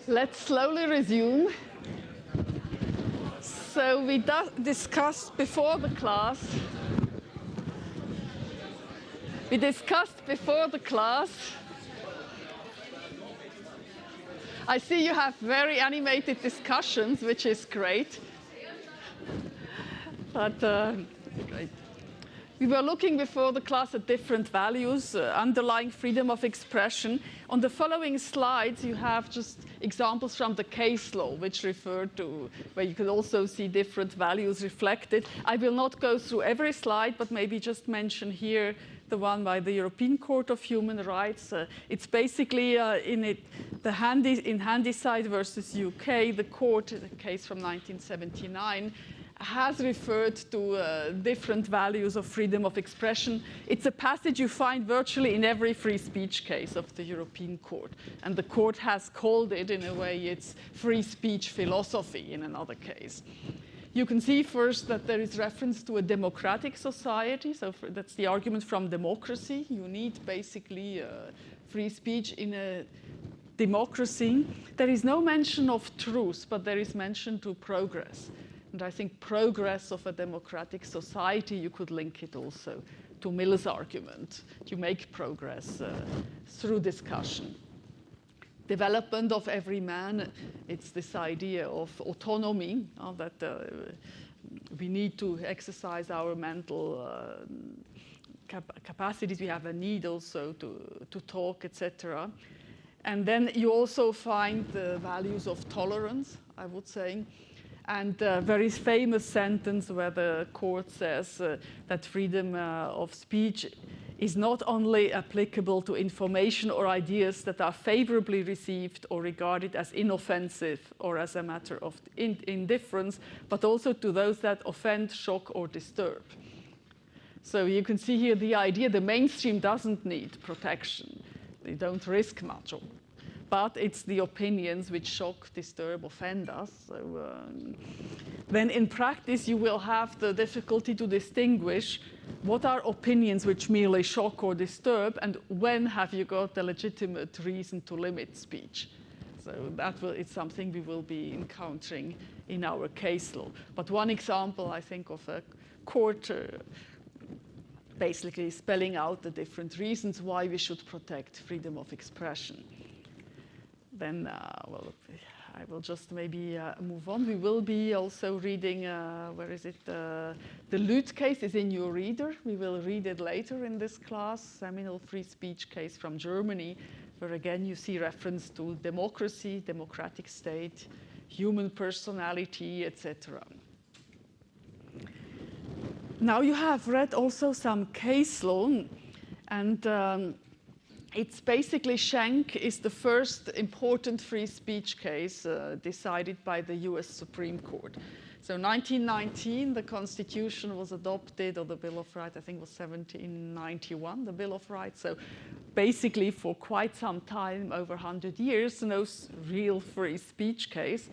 Let's slowly resume. So we discussed before the class. I see you have very animated discussions, which is great. But great. We were looking before the class at different values underlying freedom of expression. On the following slides, you have just examples from the case law, which refer to where you can also see different values reflected. I will not go through every slide, but maybe just mention here the one by the European Court of Human Rights. It's basically in Handyside versus UK, the court, the case from 1979, has referred to different values of freedom of expression. It's a passage you find virtually in every free speech case of the European Court. And the court has called it, in a way, it's free speech philosophy in another case. You can see first that there is reference to a democratic society. So that's the argument from democracy. You need basically free speech in a democracy. There is no mention of truth, but there is mention to progress. And I think progress of a democratic society, you could link it also to Mill's argument. You make progress through discussion. Development of every man, it's this idea of autonomy, that we need to exercise our mental capacities. We have a need also to talk, etc. And then you also find the values of tolerance, I would say. And a very famous sentence where the court says that freedom of speech is not only applicable to information or ideas that are favorably received or regarded as inoffensive or as a matter of indifference, but also to those that offend, shock, or disturb. So you can see here the idea the mainstream doesn't need protection. They don't risk much. But it's the opinions which shock, disturb, offend us. So then in practice, you will have the difficulty to distinguish what are opinions which merely shock or disturb, and when have you got a legitimate reason to limit speech. So it's something we will be encountering in our case law. But one example, I think, of a court basically spelling out the different reasons why we should protect freedom of expression. Then, I will just maybe move on. We will be also reading, where is it? The Lüth case is in your reader. We will read it later in this class, seminal free speech case from Germany, where again you see reference to democracy, democratic state, human personality, etc. Now you have read also some case law, and it's basically Schenck is the first important free speech case decided by the US Supreme Court. So 1919, the Constitution was adopted, or the Bill of Rights, I think it was 1791, the Bill of Rights. So basically for quite some time, over 100 years, no real free speech case.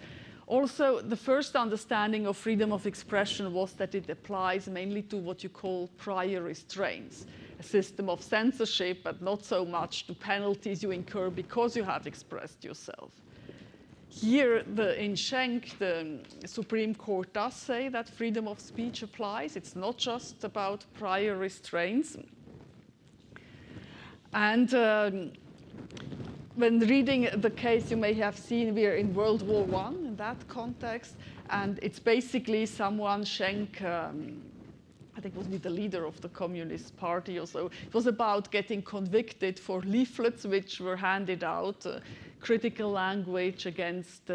Also, the first understanding of freedom of expression was that it applies mainly to what you call prior restraints. System of censorship, but not so much to penalties you incur because you have expressed yourself. Here, in Schenck, the Supreme Court does say that freedom of speech applies. It's not just about prior restraints. And when reading the case, you may have seen we're in World War I in that context, and it's basically someone, Schenck, I think it was the leader of the Communist Party or so. It was about getting convicted for leaflets which were handed out, critical language against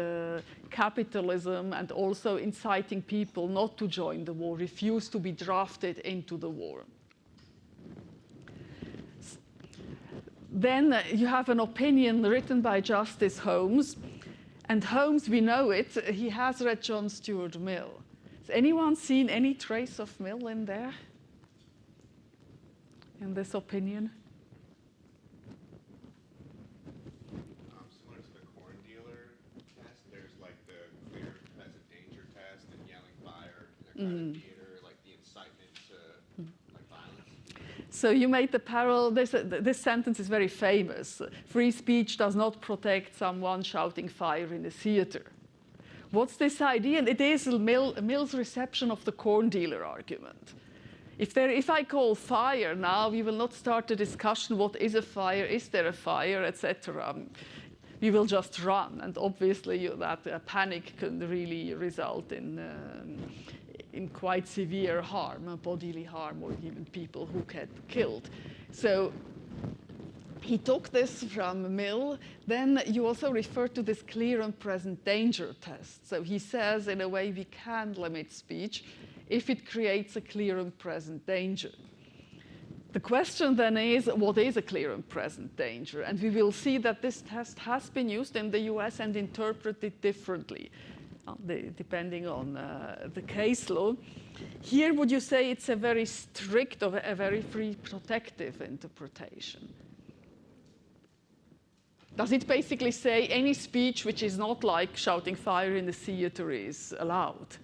capitalism, and also inciting people not to join the war, refuse to be drafted into the war. Then you have an opinion written by Justice Holmes. And Holmes, we know it, he has read John Stuart Mill. Has anyone seen any trace of Mill in there? In this opinion? Similar to the corn dealer test, there's like the clear present danger test and yelling fire in a crowded theater, like the incitement to like violence. So you made the parallel, this sentence is very famous. Free speech does not protect someone shouting fire in a theater. What's this idea? And it is Mill's reception of the corn dealer argument. If I call fire now, we will not start a discussion, what is a fire, is there a fire, etc. We will just run, and obviously that panic can really result in quite severe harm, bodily harm, or even people who get killed. So he took this from Mill. Then you also refer to this clear and present danger test. So he says, in a way, we can limit speech if it creates a clear and present danger. The question then is, what is a clear and present danger? And we will see that this test has been used in the US and interpreted differently, depending on the case law. Here, would you say it's a very strict or a very free protective interpretation? Does it basically say any speech which is not like shouting fire in the theater is allowed?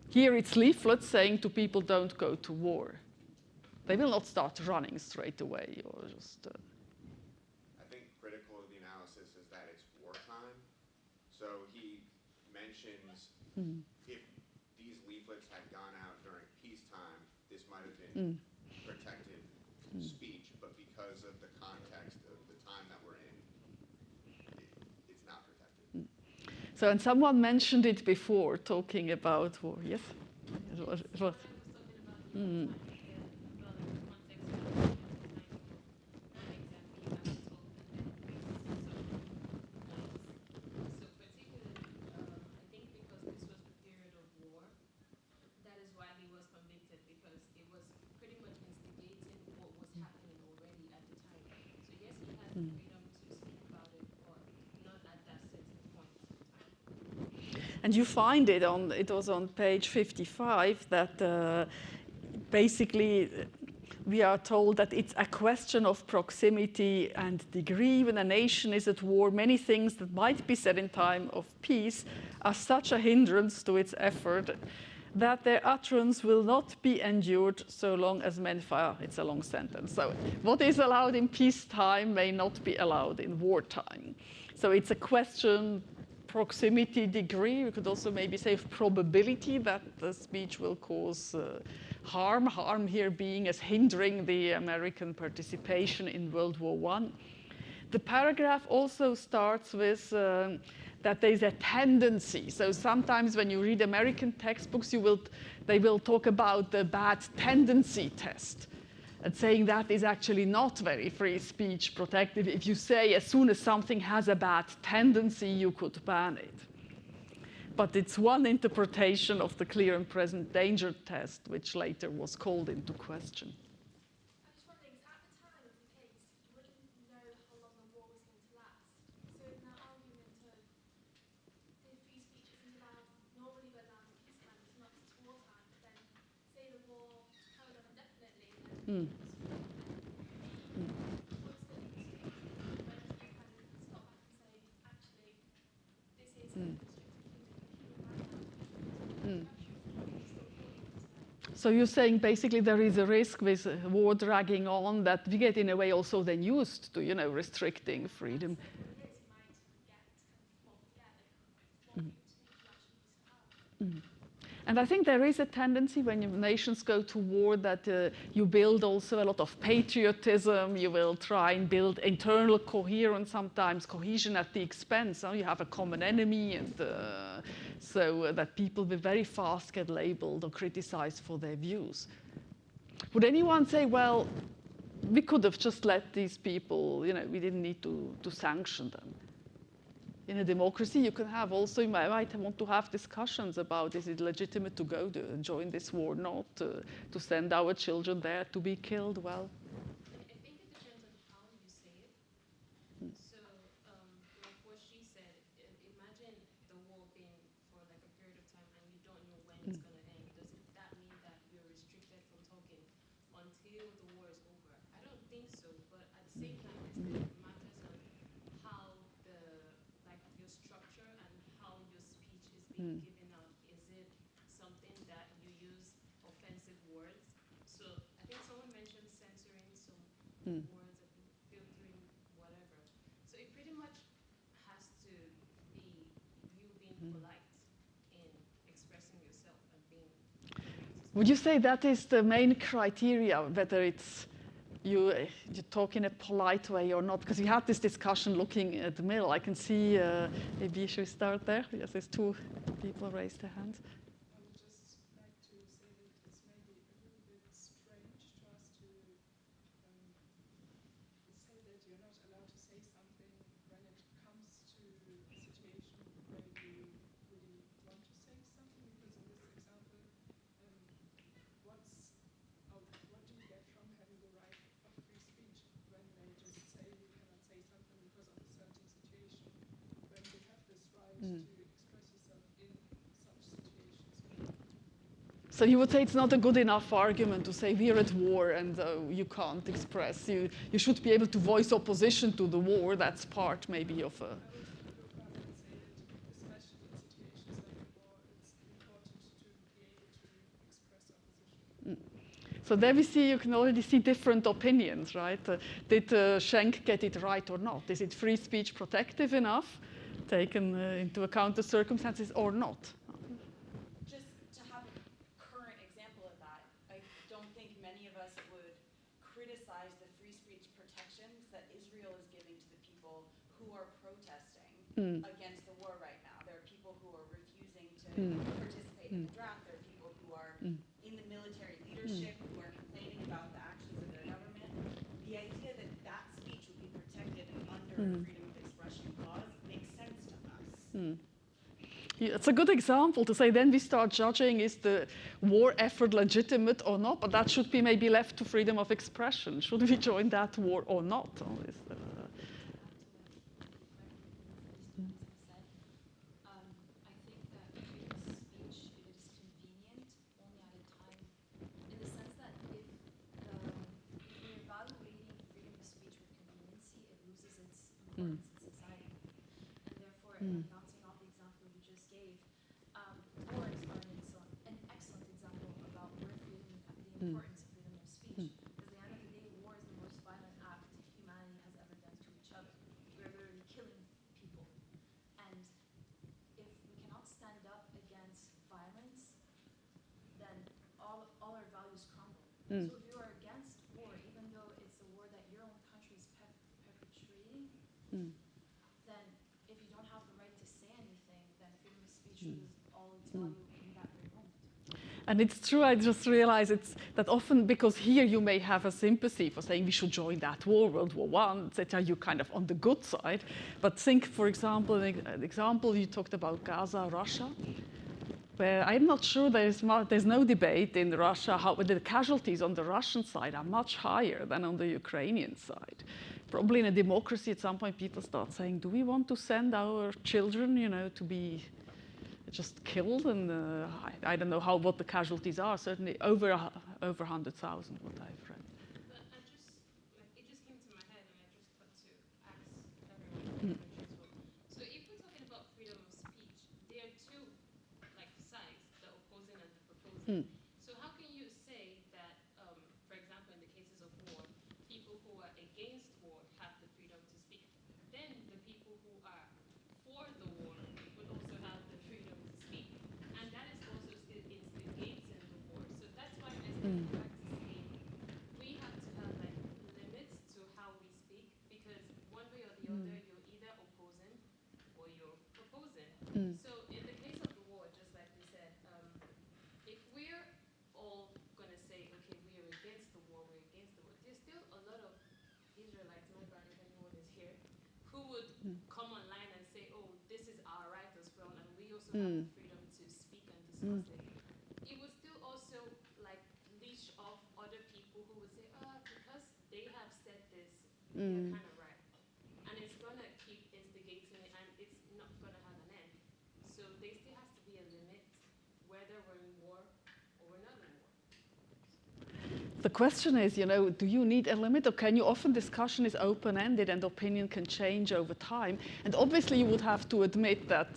Here it's leaflets saying to people, don't go to war. They will not start running straight away or just... I think critical of the analysis is that it's wartime. So he mentions if these leaflets had gone out during peacetime, this might have been protected speech, but because of the context of the time that we're in, it's not protected. So, and someone mentioned it before, talking about war. Yes? It was. And you find it it was on page 55 that basically we are told that it's a question of proximity and degree. When a nation is at war, many things that might be said in time of peace are such a hindrance to its effort that their utterance will not be endured so long as men fire. It's a long sentence. So what is allowed in peacetime may not be allowed in wartime. So it's a question, proximity, degree. We could also maybe say of probability that the speech will cause harm. Harm here being as hindering the American participation in World War I. The paragraph also starts with that there is a tendency. So sometimes when you read American textbooks, they will talk about the bad tendency test, and saying that is actually not very free speech protective. If you say as soon as something has a bad tendency, you could ban it. But it's one interpretation of the clear and present danger test, which later was called into question. I'm just wondering, at the time of the case, you wouldn't know how long the war was going to last. So in that argument of the free speech isn't allowed normally when allowed in peacetime, it's not it's wartime, but then say the war carried on indefinitely and what's the link to when you kind of stop back and say, actually, this is a restricted human right now. So you're saying basically there is a risk with war dragging on that we get in a way also then used to, restricting freedom. And I think there is a tendency when nations go to war that you build also a lot of patriotism. You will try and build internal coherence, sometimes cohesion at the expense. You have a common enemy, and so that people will very fast get labeled or criticized for their views. Would anyone say, well, we could have just let these people, we didn't need to sanction them? In a democracy, you can have also, you might want to have discussions about, is it legitimate to go to join this war, not to send our children there to be killed? Well, I think it depends on how you say it. So, like what she said, imagine the war being for like a period of time and you don't know when it's going to end. Does that mean that you're restricted from talking until the war is over? I don't think so, but at the same time, it matters on how your structure and how your speech is being given out. Is it something that you use offensive So I think someone mentioned censoring some words and filtering whatever. So it pretty much has to be you being polite in expressing yourself and being free to Would you say that is the main criteria, whether it's you talk in a polite way or not? Because we had this discussion looking at the mill. I can see, maybe should we start there? Yes, there's two people raised their hands. I would just like to say that it's maybe a little bit strange to us to say that you're not allowed to say something when it comes to a situation where you really want to say something. Because in this example, what do you get from having the right of free speech when they just say you cannot say something because of a certain situation, when you have this right to express yourself in such situations? So you would say it's not a good enough argument to say we're at war and you can't express. You should be able to voice opposition to the war. That's part maybe of a... I would rather say that, especially in situations like a war, it's important to be able to express opposition. So there we see, you can already see different opinions, right? Did Schenk get it right or not? Is it free speech protective enough, taken into account the circumstances or not? Just to have a current example of that, I don't think many of us would criticize the free speech protections that Israel is giving to the people who are protesting against the war right now. There are people who are refusing to participate in the draft. There are people who are in the military leadership who are complaining about the actions of their government. The idea that that speech would be protected under a freedom of expression clause makes sense to us. Yeah, it's a good example to say then we start judging is the war effort legitimate or not, but that should be maybe left to freedom of expression. Should we join that war or not? I think that freedom of speech, if it is convenient, only at a time, in the sense that if we're evaluating freedom of speech with conveniency, it loses its importance in society. And therefore, bouncing off the example you just gave, wars are an excellent example about where the importance of freedom of speech. Because at the end of the day, war is the most violent act humanity has ever done to each other. We're literally killing people. And if we cannot stand up against violence, then all our values crumble. So if you are against war, even though it's a war that your own country is perpetrating, then if you don't have the right to say anything, then freedom of speech loses all its value in that very moment. And it's true, I just realize it's that often, because here you may have a sympathy for saying we should join that war, World War I, etc., you're kind of on the good side. But think, for example, an example you talked about Gaza, Russia, where I'm not sure there's no debate in Russia how the casualties on the Russian side are much higher than on the Ukrainian side. Probably in a democracy, at some point, people start saying, do we want to send our children, to be just killed? And I don't know what the casualties are. Certainly over 100,000, what I've read. But it just came to my head, and I just thought to ask everyone the question as well. So if we're talking about freedom of speech, there are two sides, the opposing and the proposing. So how can you say that, for example, in the cases of war, people who are against war have the freedom to speak? Then the people who are for the war would also have the freedom to speak. And that is also still instigating the war. So that's why I still go back to say we have to have limits to how we speak, because one way or the other, you're either opposing or you're proposing. So in the case of the war, just like we said, if we're all going to say, okay, we are against the war, there's still a lot of Israelites, my bad if anyone is here, who would come online and say, oh, this is our right as well, and we also have the freedom to speak and discuss it. It would still also leash off other people who would say, because they have said this, they're kind of right. And it's going to keep instigating it, and it's not going to have an end. So there still has to be a limit, whether we're in war or we're not in war. The question is, do you need a limit, or can you? Often discussion is open-ended and opinion can change over time. And obviously you would have to admit that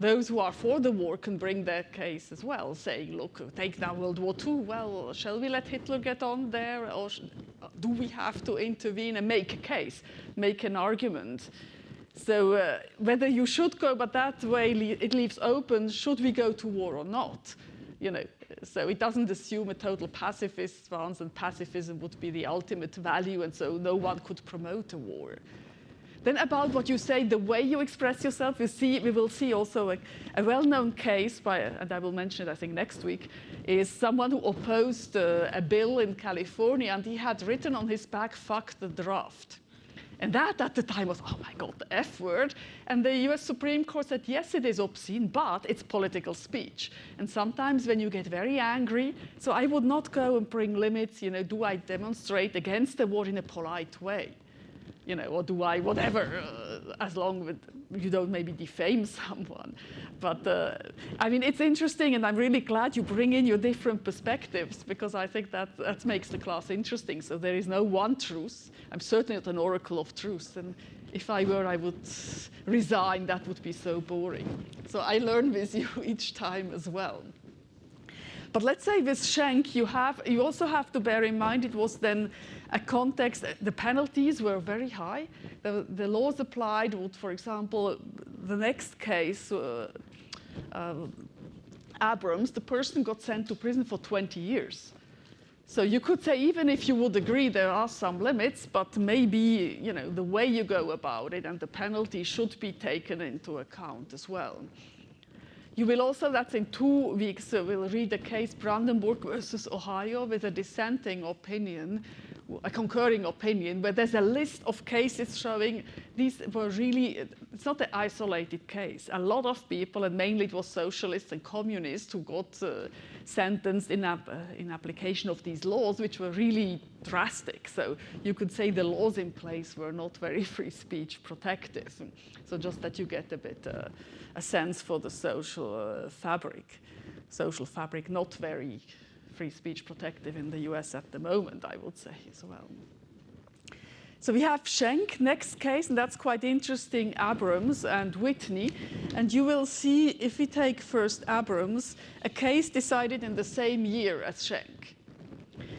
those who are for the war can bring their case as well, saying, look, take now World War II, well, shall we let Hitler get on there, or do we have to intervene and make a case, make an argument? So whether you should go, but that way it leaves open, should we go to war or not? So it doesn't assume a total pacifist stance, and pacifism would be the ultimate value, and so no one could promote a war. Then about what you say, the way you express yourself, we will see also a well-known case and I will mention it I think next week, is someone who opposed a bill in California, and he had written on his back, "Fuck the draft." And that at the time was, oh my God, the F word. And the US Supreme Court said, yes, it is obscene, but it's political speech. And sometimes when you get very angry, so I would not go and bring limits, do I demonstrate against the war in a polite way? Or do I, whatever, as long as you don't maybe defame someone. But it's interesting, and I'm really glad you bring in your different perspectives, because I think that makes the class interesting. So there is no one truth. I'm certainly not an oracle of truth. And if I were, I would resign. That would be so boring. So I learn with you each time as well. But let's say with Schenck, you also have to bear in mind it was then a context, the penalties were very high. The laws applied would, for example, the next case, Abrams, the person got sent to prison for 20 years. So you could say, even if you would agree there are some limits, but maybe the way you go about it and the penalty should be taken into account as well. You will also, that's in 2 weeks, we'll read the case Brandenburg versus Ohio with a dissenting opinion, a concurring opinion, where there's a list of cases showing these were really, it's not an isolated case. A lot of people, and mainly it was socialists and communists, who got sentenced in application of these laws, which were really drastic. So you could say the laws in place were not very free speech protective. So just that you get a bit a sense for the social fabric. Social fabric not very free speech protective in the US at the moment, I would say as well. So we have Schenck, next case, and that's quite interesting, Abrams and Whitney. And you will see, if we take first Abrams, a case decided in the same year as Schenck.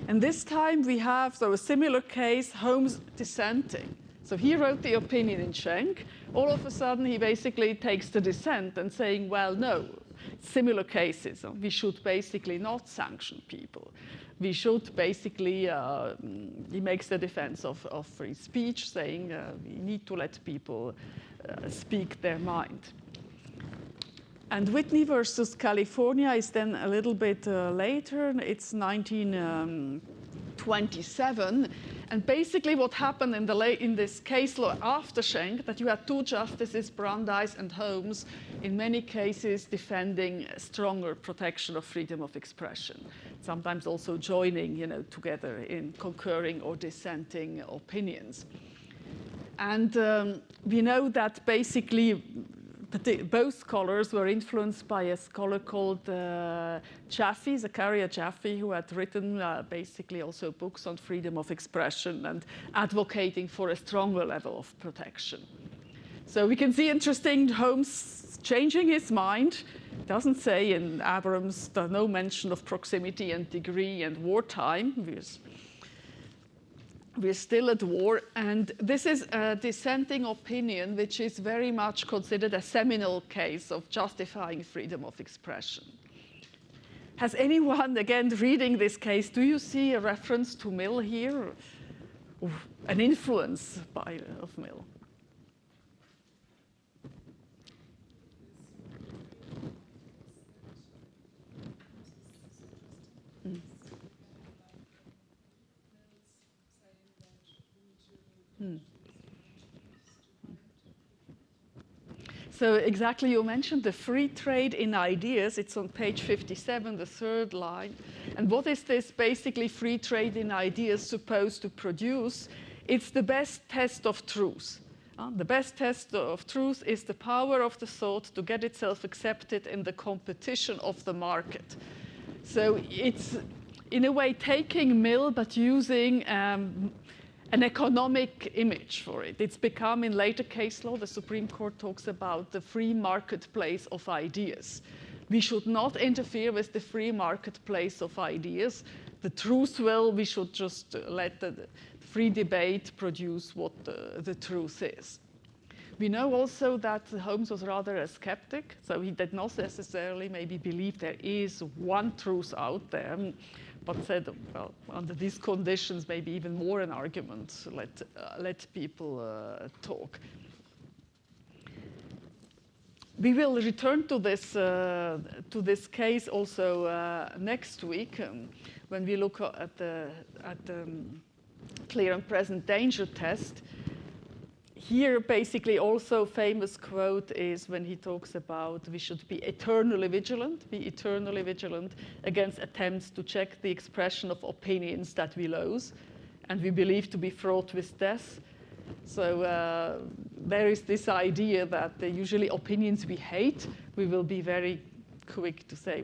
And this time we have, a similar case, Holmes dissenting. So he wrote the opinion in Schenck. All of a sudden, he basically takes the dissent and saying, well, no, similar cases, we should basically not sanction people. We should basically, he makes the defense of free speech, saying we need to let people speak their mind. And Whitney versus California is then a little bit later. It's 1927. And basically what happened in this case law after Schenck, that you had 2 justices, Brandeis and Holmes, in many cases defending stronger protection of freedom of expression, sometimes also joining together in concurring or dissenting opinions. And we know that basically both scholars were influenced by a scholar called Zachariah Jaffe, who had written basically also books on freedom of expression and advocating for a stronger level of protection. So we can see interesting, Holmes changing his mind. Doesn't say in Abrams, there's no mention of proximity and degree and wartime. We're still at war, and this is a dissenting opinion which is very much considered a seminal case of justifying freedom of expression. Has anyone, again, reading this case, do you see a reference to Mill here? Or an influence of Mill? So exactly, you mentioned the free trade in ideas. It's on page 57, the 3rd line. And what is this basically free trade in ideas supposed to produce? It's the best test of truth. The best test of truth is the power of the thought to get itself accepted in the competition of the market. So in a way, taking Mill but using an economic image for it. It's become, in later case law, the Supreme Court talks about the free marketplace of ideas. We should not interfere with the free marketplace of ideas. The truth will, we should just let the free debate produce what the truth is. We know also that Holmes was rather a skeptic, so he did not necessarily maybe believe there is one truth out there, but said, well, under these conditions, maybe even more an argument, let people talk. We will return to this case also next week when we look at the clear and present danger test. Here, basically, also famous quote is when he talks about we should be eternally vigilant against attempts to check the expression of opinions that we loathe and we believe to be fraught with death. So there is this idea that usually opinions we hate, we will be very quick to say,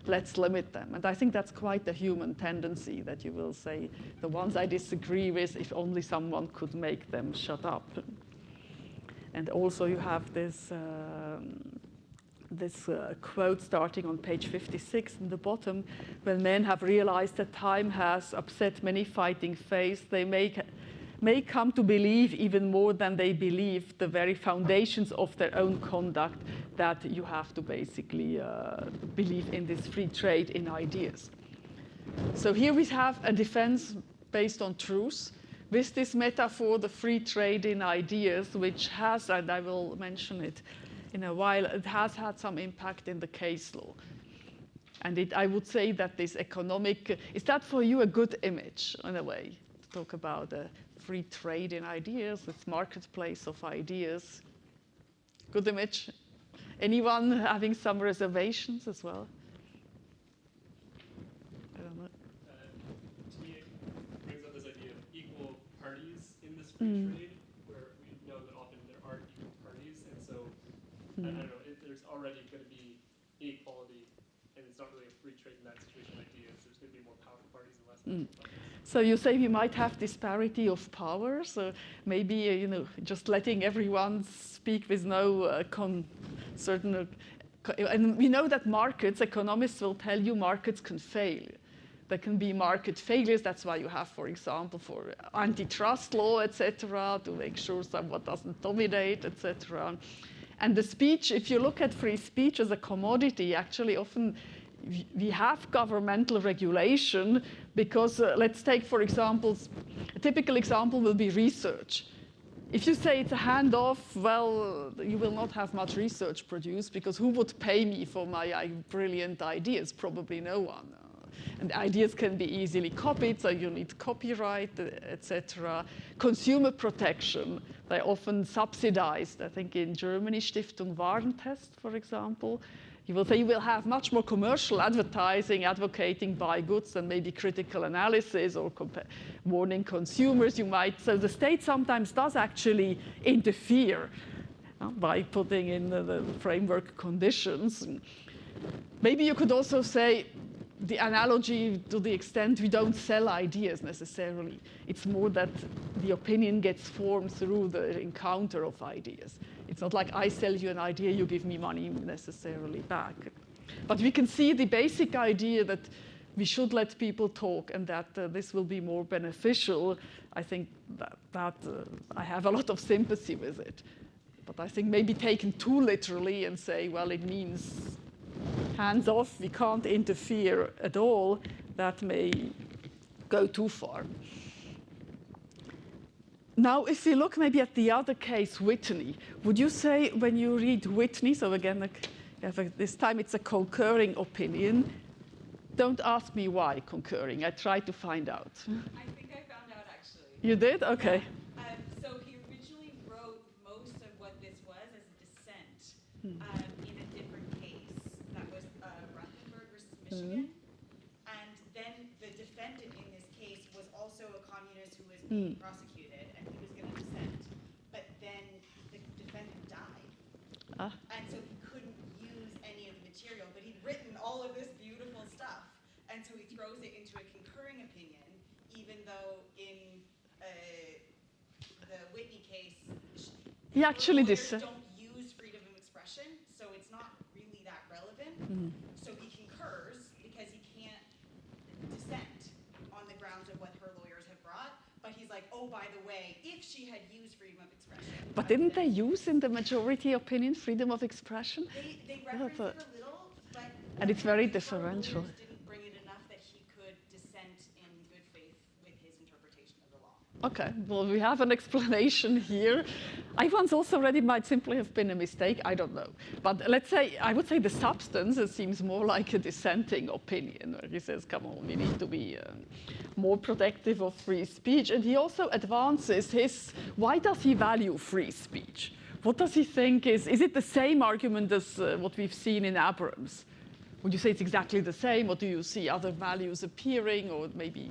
let's limit them. And I think that's quite a human tendency, that you will say, the ones I disagree with, if only someone could make them shut up. And also you have this quote starting on page 56 in the bottom: when men have realized that time has upset many fighting faiths, they may come to believe even more than they believe the very foundations of their own conduct, that you have to basically believe in this free trade in ideas. So here we have a defense based on truth with this metaphor, the free trade in ideas, which has, and I will mention it in a while, it has had some impact in the case law. And I would say that this economic, is that for you a good image in a way, to talk about free trade in ideas, this marketplace of ideas? Good image? Anyone having some reservations as well? I don't know. To me, it brings up this idea of equal parties in this free trade, where we know that often there aren't equal parties, and so, I don't know, there's already going to be inequality, and it's not really a free trade in that situation of ideas. There's going to be more powerful parties and less powerful parties. So you say we might have disparity of power, so maybe just letting everyone speak with no certain. And we know that markets, economists will tell you markets can fail. There can be market failures. That's why you have, for example, for antitrust law, etc., to make sure someone doesn't dominate, etc. And the speech, if you look at free speech as a commodity, actually often we have governmental regulation because, let's take, for example, a typical example will be research. If you say it's a handoff, well, you will not have much research produced, because who would pay me for my brilliant ideas? Probably no one. And ideas can be easily copied, so you need copyright, etc. Consumer protection, they're often subsidized. I think in Germany, Stiftung Warentest, for example, you will say you will have much more commercial advertising advocating buy goods than maybe critical analysis or warning consumers. So the state sometimes does actually interfere by putting in the framework conditions. Maybe you could also say the analogy to the extent we don't sell ideas necessarily. It's more that the opinion gets formed through the encounter of ideas. It's not like I sell you an idea, you give me money necessarily back. But we can see the basic idea that we should let people talk and that this will be more beneficial. I think that I have a lot of sympathy with it. But I think maybe taken too literally and say, well, it means hands off, we can't interfere at all, that may go too far. Now, if we look maybe at the other case, Whitney, would you say when you read Whitney, so again, this time it's a concurring opinion, don't ask me why concurring, I tried to find out. I think I found out, actually. You did? Okay. Yeah. So he originally wrote most of what this was as a dissent in a different case. That was Rothenberg versus Michigan. And then the defendant in this case was also a communist who was being prosecuted, and he was going to dissent. But then the defendant died. And so he couldn't use any of the material, but he'd written all of this beautiful stuff. And and so he throws it into a concurring opinion, even though in the Whitney case, He actually lawyers did. don't use freedom of expression, so it's not really that relevant. So he concurs because he can't dissent on the grounds of what her lawyers have brought. But he's like, oh, by the way, if she had used freedom of expression. But didn't they use in the majority opinion freedom of expression? They reference it a little, but and it's very her differential. lawyers didn't bring it enough that he could dissent in good faith with his interpretation of the law. Okay, well, we have an explanation here. I once also read it might simply have been a mistake, I don't know. But let's say, I would say the substance, it seems more like a dissenting opinion, where he says, come on, we need to be more protective of free speech. And he also advances his, why does he value free speech? What does he think is it the same argument as what we've seen in Abrams? Would you say it's exactly the same, or do you see other values appearing, or maybe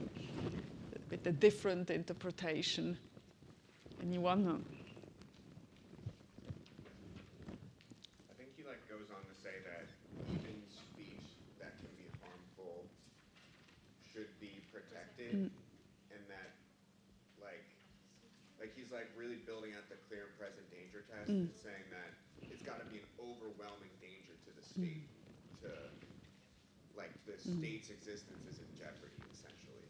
with a different interpretation? Anyone? I think he goes on to say that even speech that can be harmful should be protected, and that he's really building out the clear and present danger test and saying that it's got to be an overwhelming danger to the state to the state's existence is in jeopardy, essentially.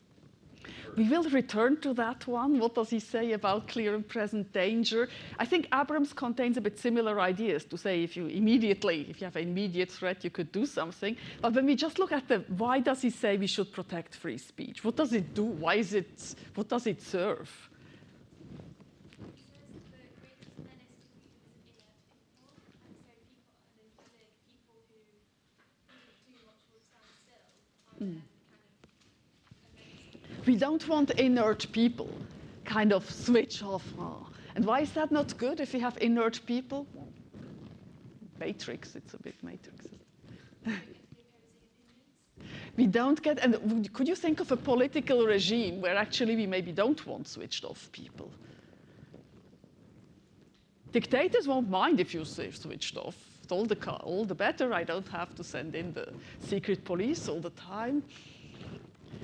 We will return to that one. What does he say about clear and present danger? I think Abrams contains a bit similar ideas to say if you have an immediate threat, you could do something. But when we just look at why does he say we should protect free speech? What does it do? What does it serve? We don't want inert people, kind of switch off. And why is that not good if we have inert people? Matrix, it's a bit Matrix. We don't get, and could you think of a political regime where actually we maybe don't want switched off people? Dictators won't mind if you say switched off. All the better. I don't have to send in the secret police all the time.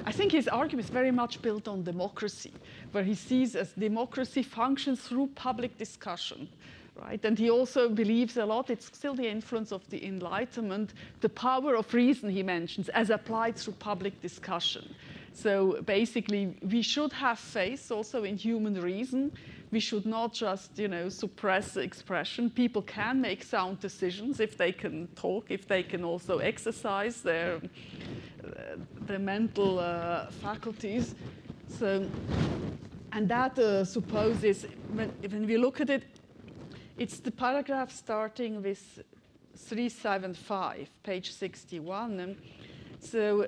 I think his argument is very much built on democracy, where he sees as democracy functions through public discussion, right? And he also believes a lot, it's still the influence of the Enlightenment, the power of reason he mentions as applied through public discussion. So basically, we should have faith also in human reason. We should not just, suppress expression. People can make sound decisions if they can talk, if they can also exercise their mental faculties. So, and that supposes, when we look at it, it's the paragraph starting with 375, page 61. And so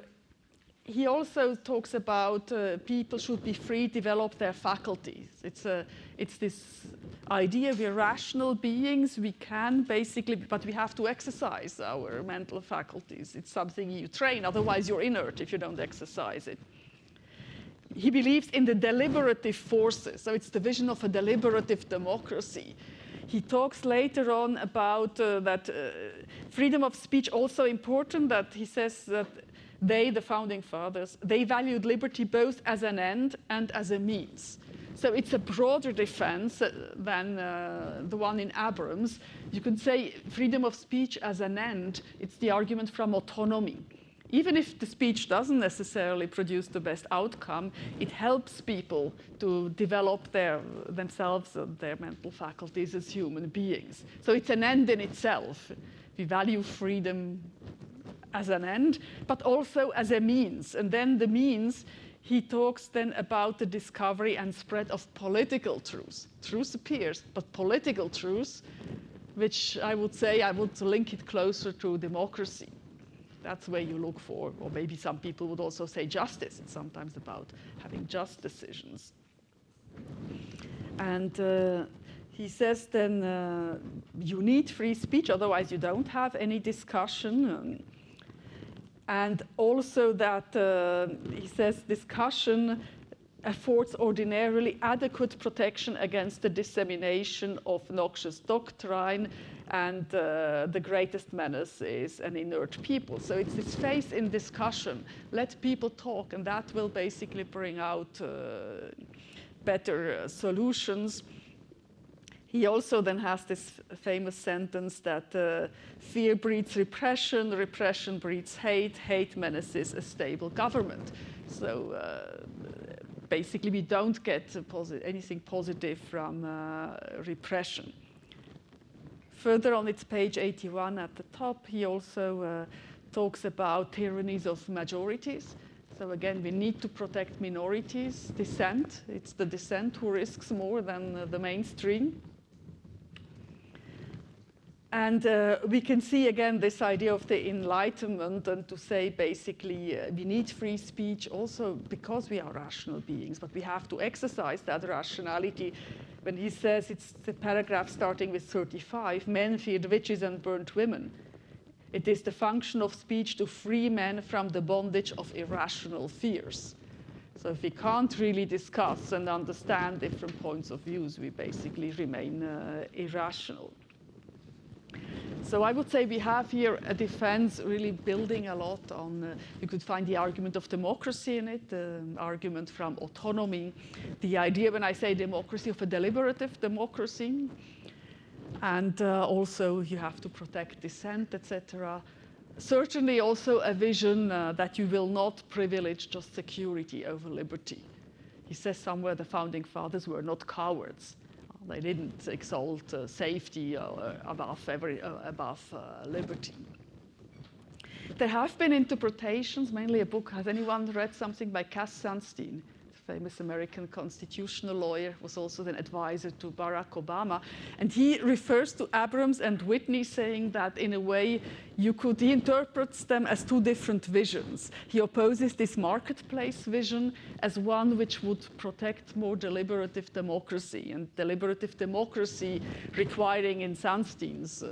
he also talks about people should be free to develop their faculties. It's this idea we're rational beings. We can basically, but we have to exercise our mental faculties. It's something you train, otherwise you're inert if you don't exercise it. He believes in the deliberative forces, so it's the vision of a deliberative democracy. He talks later on about that freedom of speech also important, that he says that they, the founding fathers, they valued liberty both as an end and as a means. So it's a broader defense than the one in Abrams. You could say freedom of speech as an end, it's the argument from autonomy. Even if the speech doesn't necessarily produce the best outcome, it helps people to develop themselves and their mental faculties as human beings. So it's an end in itself. We value freedom as an end, but also as a means. And then the means, he talks then about the discovery and spread of political truths. Truth appears, but political truths, which I would say I would link it closer to democracy. That's where you look for, or maybe some people would also say justice. It's sometimes about having just decisions. And he says then you need free speech, otherwise you don't have any discussion. And also that he says discussion affords ordinarily adequate protection against the dissemination of noxious doctrine and the greatest menace is an inert people. So it's this phase in discussion. Let people talk, and that will basically bring out better solutions. He also then has this famous sentence that fear breeds repression, repression breeds hate, hate menaces a stable government. So basically we don't get anything positive from repression. Further on, it's page 81 at the top. He also talks about tyrannies of majorities. So again, we need to protect minorities, dissent. It's the dissent who risks more than the mainstream. And we can see, again, this idea of the Enlightenment, and to say, basically, we need free speech also because we are rational beings, but we have to exercise that rationality. When he says, it's the paragraph starting with 35, men feared witches and burnt women. It is the function of speech to free men from the bondage of irrational fears. So if we can't really discuss and understand different points of views, we basically remain irrational. So I would say we have here a defense really building a lot on, you could find the argument of democracy in it, the argument from autonomy, the idea, when I say democracy, of a deliberative democracy, and also you have to protect dissent, etc. Certainly also a vision that you will not privilege just security over liberty. He says somewhere the founding fathers were not cowards. They didn't exalt safety above liberty. There have been interpretations, mainly a book. Has anyone read something by Cass Sunstein, the famous American constitutional lawyer, was also an advisor to Barack Obama. And he refers to Abrams and Whitney, saying that in a way he interprets them as two different visions. He opposes this marketplace vision as one which would protect more deliberative democracy, and deliberative democracy requiring, in Sunstein's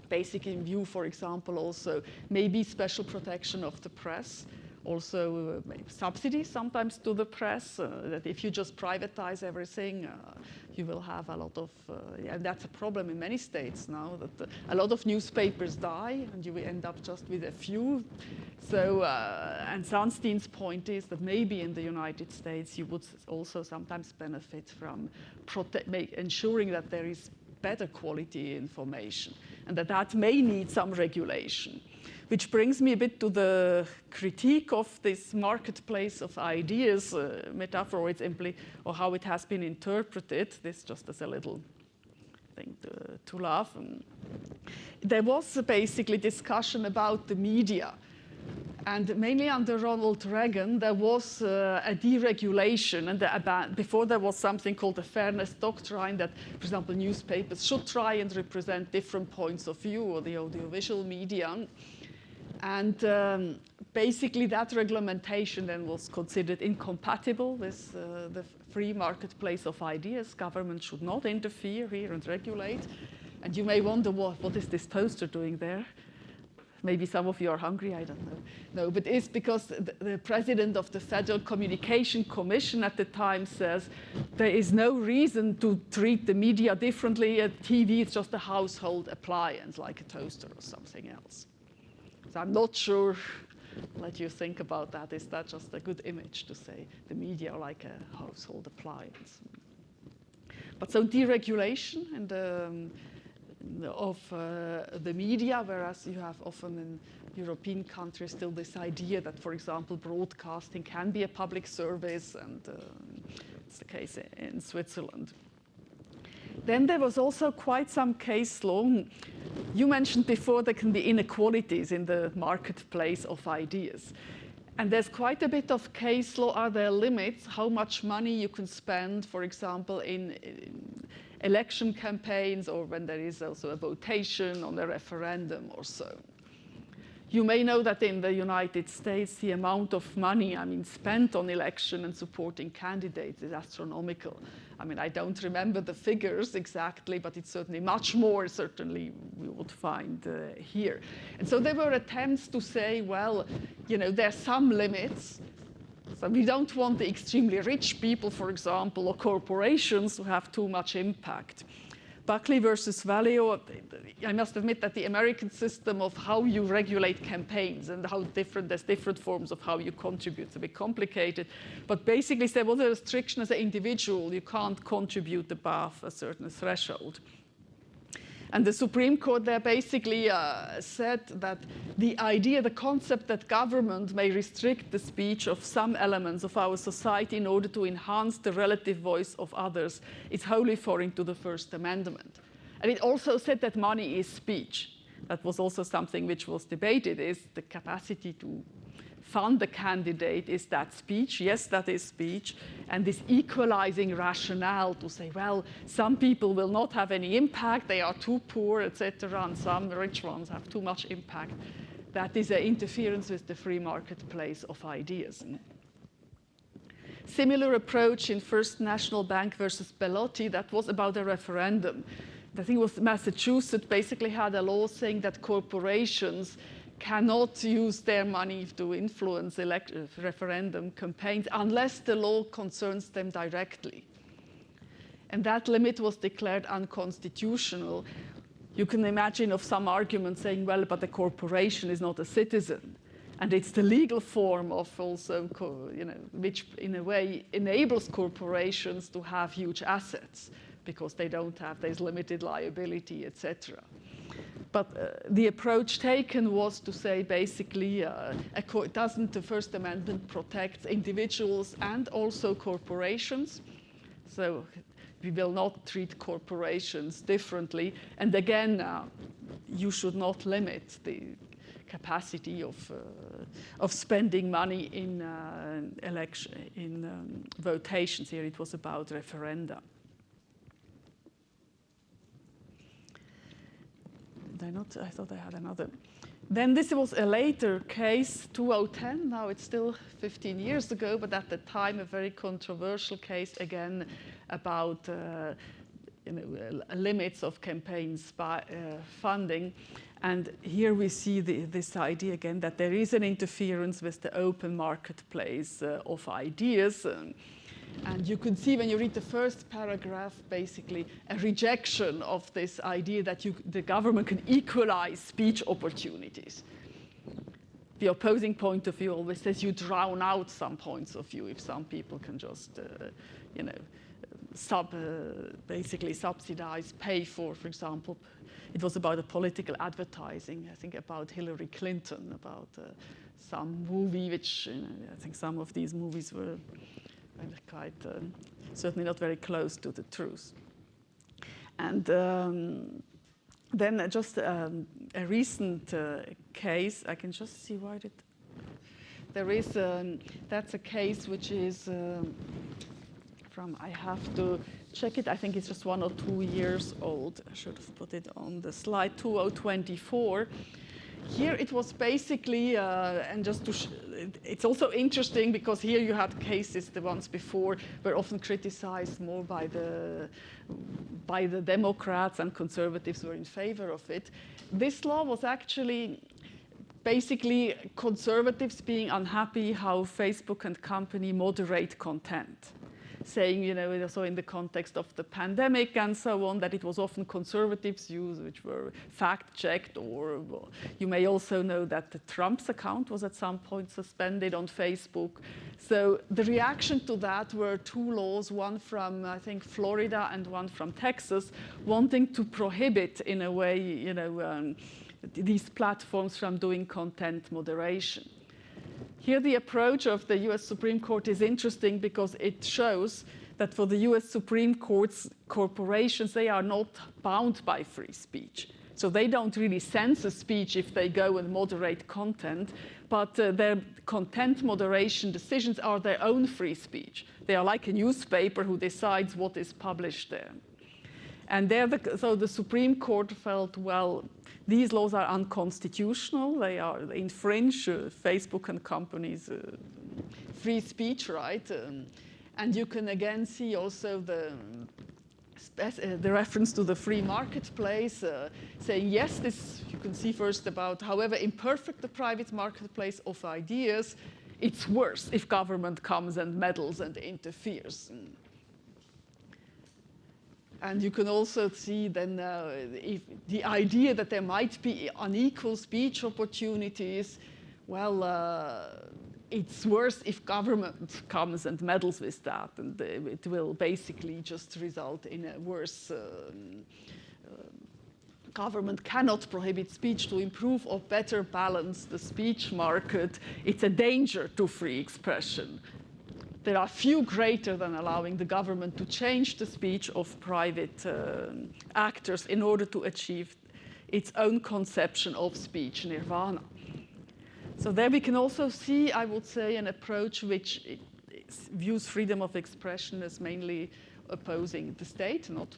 basic in view, for example, also maybe special protection of the press, also subsidies sometimes to the press, that if you just privatize everything, you will have a lot of, and that's a problem in many states now, that a lot of newspapers die and you will end up just with a few. So, and Sunstein's point is that maybe in the United States you would also sometimes benefit from ensuring that there is better quality information, and that may need some regulation. Which brings me a bit to the critique of this marketplace of ideas metaphor, or how it has been interpreted. This just as a little thing to laugh. There was basically discussion about the media. And mainly under Ronald Reagan, there was a deregulation. And before there was something called the fairness doctrine that, for example, newspapers should try and represent different points of view, or the audiovisual media. And basically that reglementation then was considered incompatible with the free marketplace of ideas. Government should not interfere here and regulate. And you may wonder, what is this toaster doing there? Maybe some of you are hungry, I don't know. No, but it's because the president of the Federal Communication Commission at the time says there is no reason to treat the media differently. A TV is just a household appliance, like a toaster or something else. So I'm not sure, let you think about that. Is that just a good image to say the media are like a household appliance? But so deregulation and of the media, whereas you have often in European countries still this idea that, for example, broadcasting can be a public service, and it's the case in Switzerland. Then there was also quite some case law. You mentioned before there can be inequalities in the marketplace of ideas. And there's quite a bit of case law. Are there limits how much money you can spend, for example, in election campaigns, or when there is also a votation on a referendum or so? You may know that in the United States, the amount of money, spent on election and supporting candidates is astronomical. I don't remember the figures exactly, but it's certainly much more, certainly we would find here. And so there were attempts to say, well, there are some limits. So we don't want the extremely rich people, for example, or corporations to have too much impact. Buckley versus Valeo, I must admit that the American system of how you regulate campaigns and how there's different forms of how you contribute is a bit complicated. But basically, there was a restriction as an individual. You can't contribute above a certain threshold. And the Supreme Court there basically said that the idea, the concept that government may restrict the speech of some elements of our society in order to enhance the relative voice of others is wholly foreign to the First Amendment. And it also said that money is speech. That was also something which was debated, is the capacity to fund a candidate, is that speech? Yes, that is speech. And this equalizing rationale to say, well, some people will not have any impact, they are too poor, etc., and some rich ones have too much impact. That is an interference with the free marketplace of ideas. Similar approach in First National Bank versus Bellotti, that was about a referendum. I think it was Massachusetts basically had a law saying that corporations cannot use their money to influence referendum campaigns unless the law concerns them directly. And that limit was declared unconstitutional. You can imagine of some argument saying, well, but the corporation is not a citizen. And it's the legal form of also, which in a way enables corporations to have huge assets because they don't have, there's limited liability, etc. But the approach taken was to say basically, the First Amendment protects individuals and also corporations. So we will not treat corporations differently. And again, you should not limit the capacity of spending money in votations. Here it was about referenda. I thought I had another. Then this was a later case, 2010. Now it's still 15 years ago, but at the time a very controversial case, again, about limits of campaign funding. And here we see this idea again that there is an interference with the open marketplace of ideas. And you can see when you read the first paragraph, basically, a rejection of this idea that the government can equalize speech opportunities. The opposing point of view always says you drown out some points of view if some people can just, basically subsidize, pay for example, it was about a political advertising, I think about Hillary Clinton, about some movie, which I think some of these movies were quite certainly not very close to the truth. And then just a recent case, I can just see why did there is that's a case which is from, I have to check it, I think it's just 1 or 2 years old. I should have put it on the slide, 2024. Here it was basically, and just to, it's also interesting because here you had cases, the ones before, were often criticized more by the Democrats, and conservatives were in favor of it. This law was actually basically conservatives being unhappy how Facebook and company moderate content, saying, also in the context of the pandemic and so on, that it was often conservatives' views which were fact-checked, or you may also know that the Trump's account was at some point suspended on Facebook. So the reaction to that were 2 laws, one from, I think, Florida and one from Texas, wanting to prohibit, in a way, these platforms from doing content moderation. Here the approach of the US Supreme Court is interesting because it shows that for the US Supreme Court's corporations, they are not bound by free speech. So they don't really censor speech if they go and moderate content, but their content moderation decisions are their own free speech. They are like a newspaper who decides what is published there. And so the Supreme Court felt, well, these laws are unconstitutional. They infringe Facebook and companies' free speech right. And you can again see also the reference to the free marketplace, saying, yes, this you can see first about, however imperfect the private marketplace of ideas, it's worse if government comes and meddles and interferes. And you can also see then if the idea that there might be unequal speech opportunities, well, it's worse if government comes and meddles with that, and it will basically just result in a worse government cannot prohibit speech to improve or better balance the speech market. It's a danger to free expression. There are few greater than allowing the government to change the speech of private actors in order to achieve its own conception of speech nirvana. So there we can also see, I would say, an approach which views freedom of expression as mainly opposing the state, not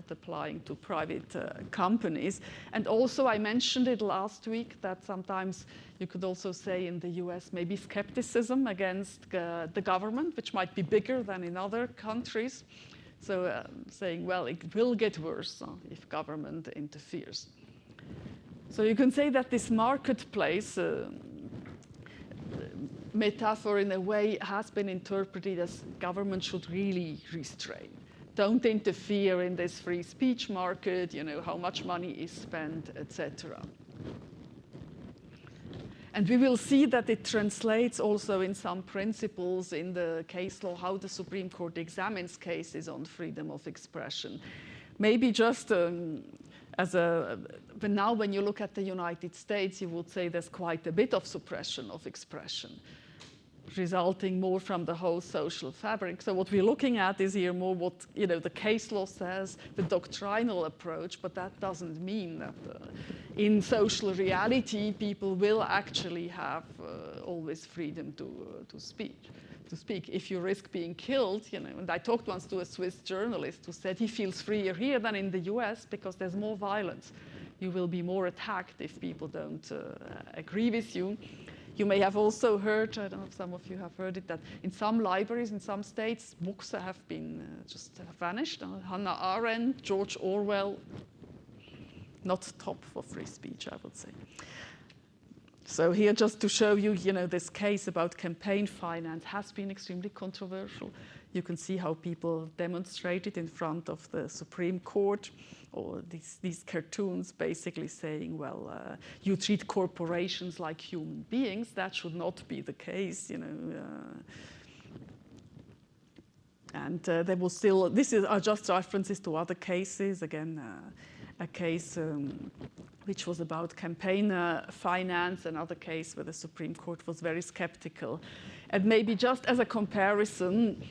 applying to private companies. And also, I mentioned it last week that sometimes you could also say in the US maybe skepticism against the government, which might be bigger than in other countries. So saying, well, it will get worse if government interferes. So you can say that this marketplace metaphor in a way has been interpreted as government should really restrain. Don't interfere in this free speech market, you know, how much money is spent, etc. And we will see that it translates also in some principles in the case law, how the Supreme Court examines cases on freedom of expression. Maybe just but now when you look at the United States, you would say there's quite a bit of suppression of expression, resulting more from the whole social fabric. So what we're looking at is here more what the case law says, the doctrinal approach, but that doesn't mean that in social reality people will actually have always freedom to speak. If you risk being killed, and I talked once to a Swiss journalist who said he feels freer here than in the US because there's more violence. You will be more attacked if people don't agree with you. You may have also heard, I don't know if some of you have heard it, that in some libraries in some states, books have been just vanished. Hannah Arendt, George Orwell, not top for free speech, I would say. So here, just to show you, this case about campaign finance has been extremely controversial. You can see how people demonstrated in front of the Supreme Court, or these cartoons basically saying, well, you treat corporations like human beings. That should not be the case, And there was still, are just references to other cases. Again, a case which was about campaign finance, another case where the Supreme Court was very skeptical. And maybe just as a comparison,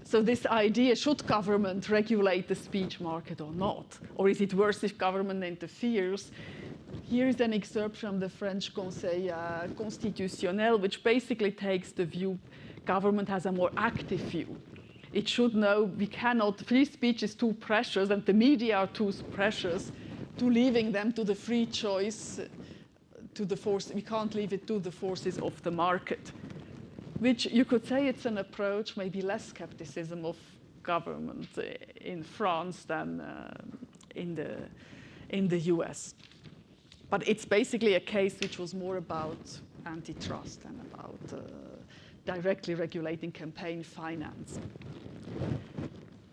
so this idea, should government regulate the speech market or not? Or is it worse if government interferes? Here is an excerpt from the French Conseil Constitutionnel, which basically takes the view government has a more active view. It should know free speech is too precious and the media are too precious to leaving them to the free choice, to the force. We can't leave it to the forces of the market. Which you could say it's an approach, maybe less skepticism of government in France than in the US. But it's basically a case which was more about antitrust and about directly regulating campaign finance.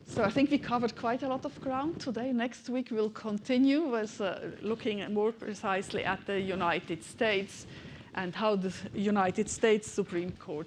So I think we covered quite a lot of ground today. Next week we'll continue with looking more precisely at the United States and how the United States Supreme Court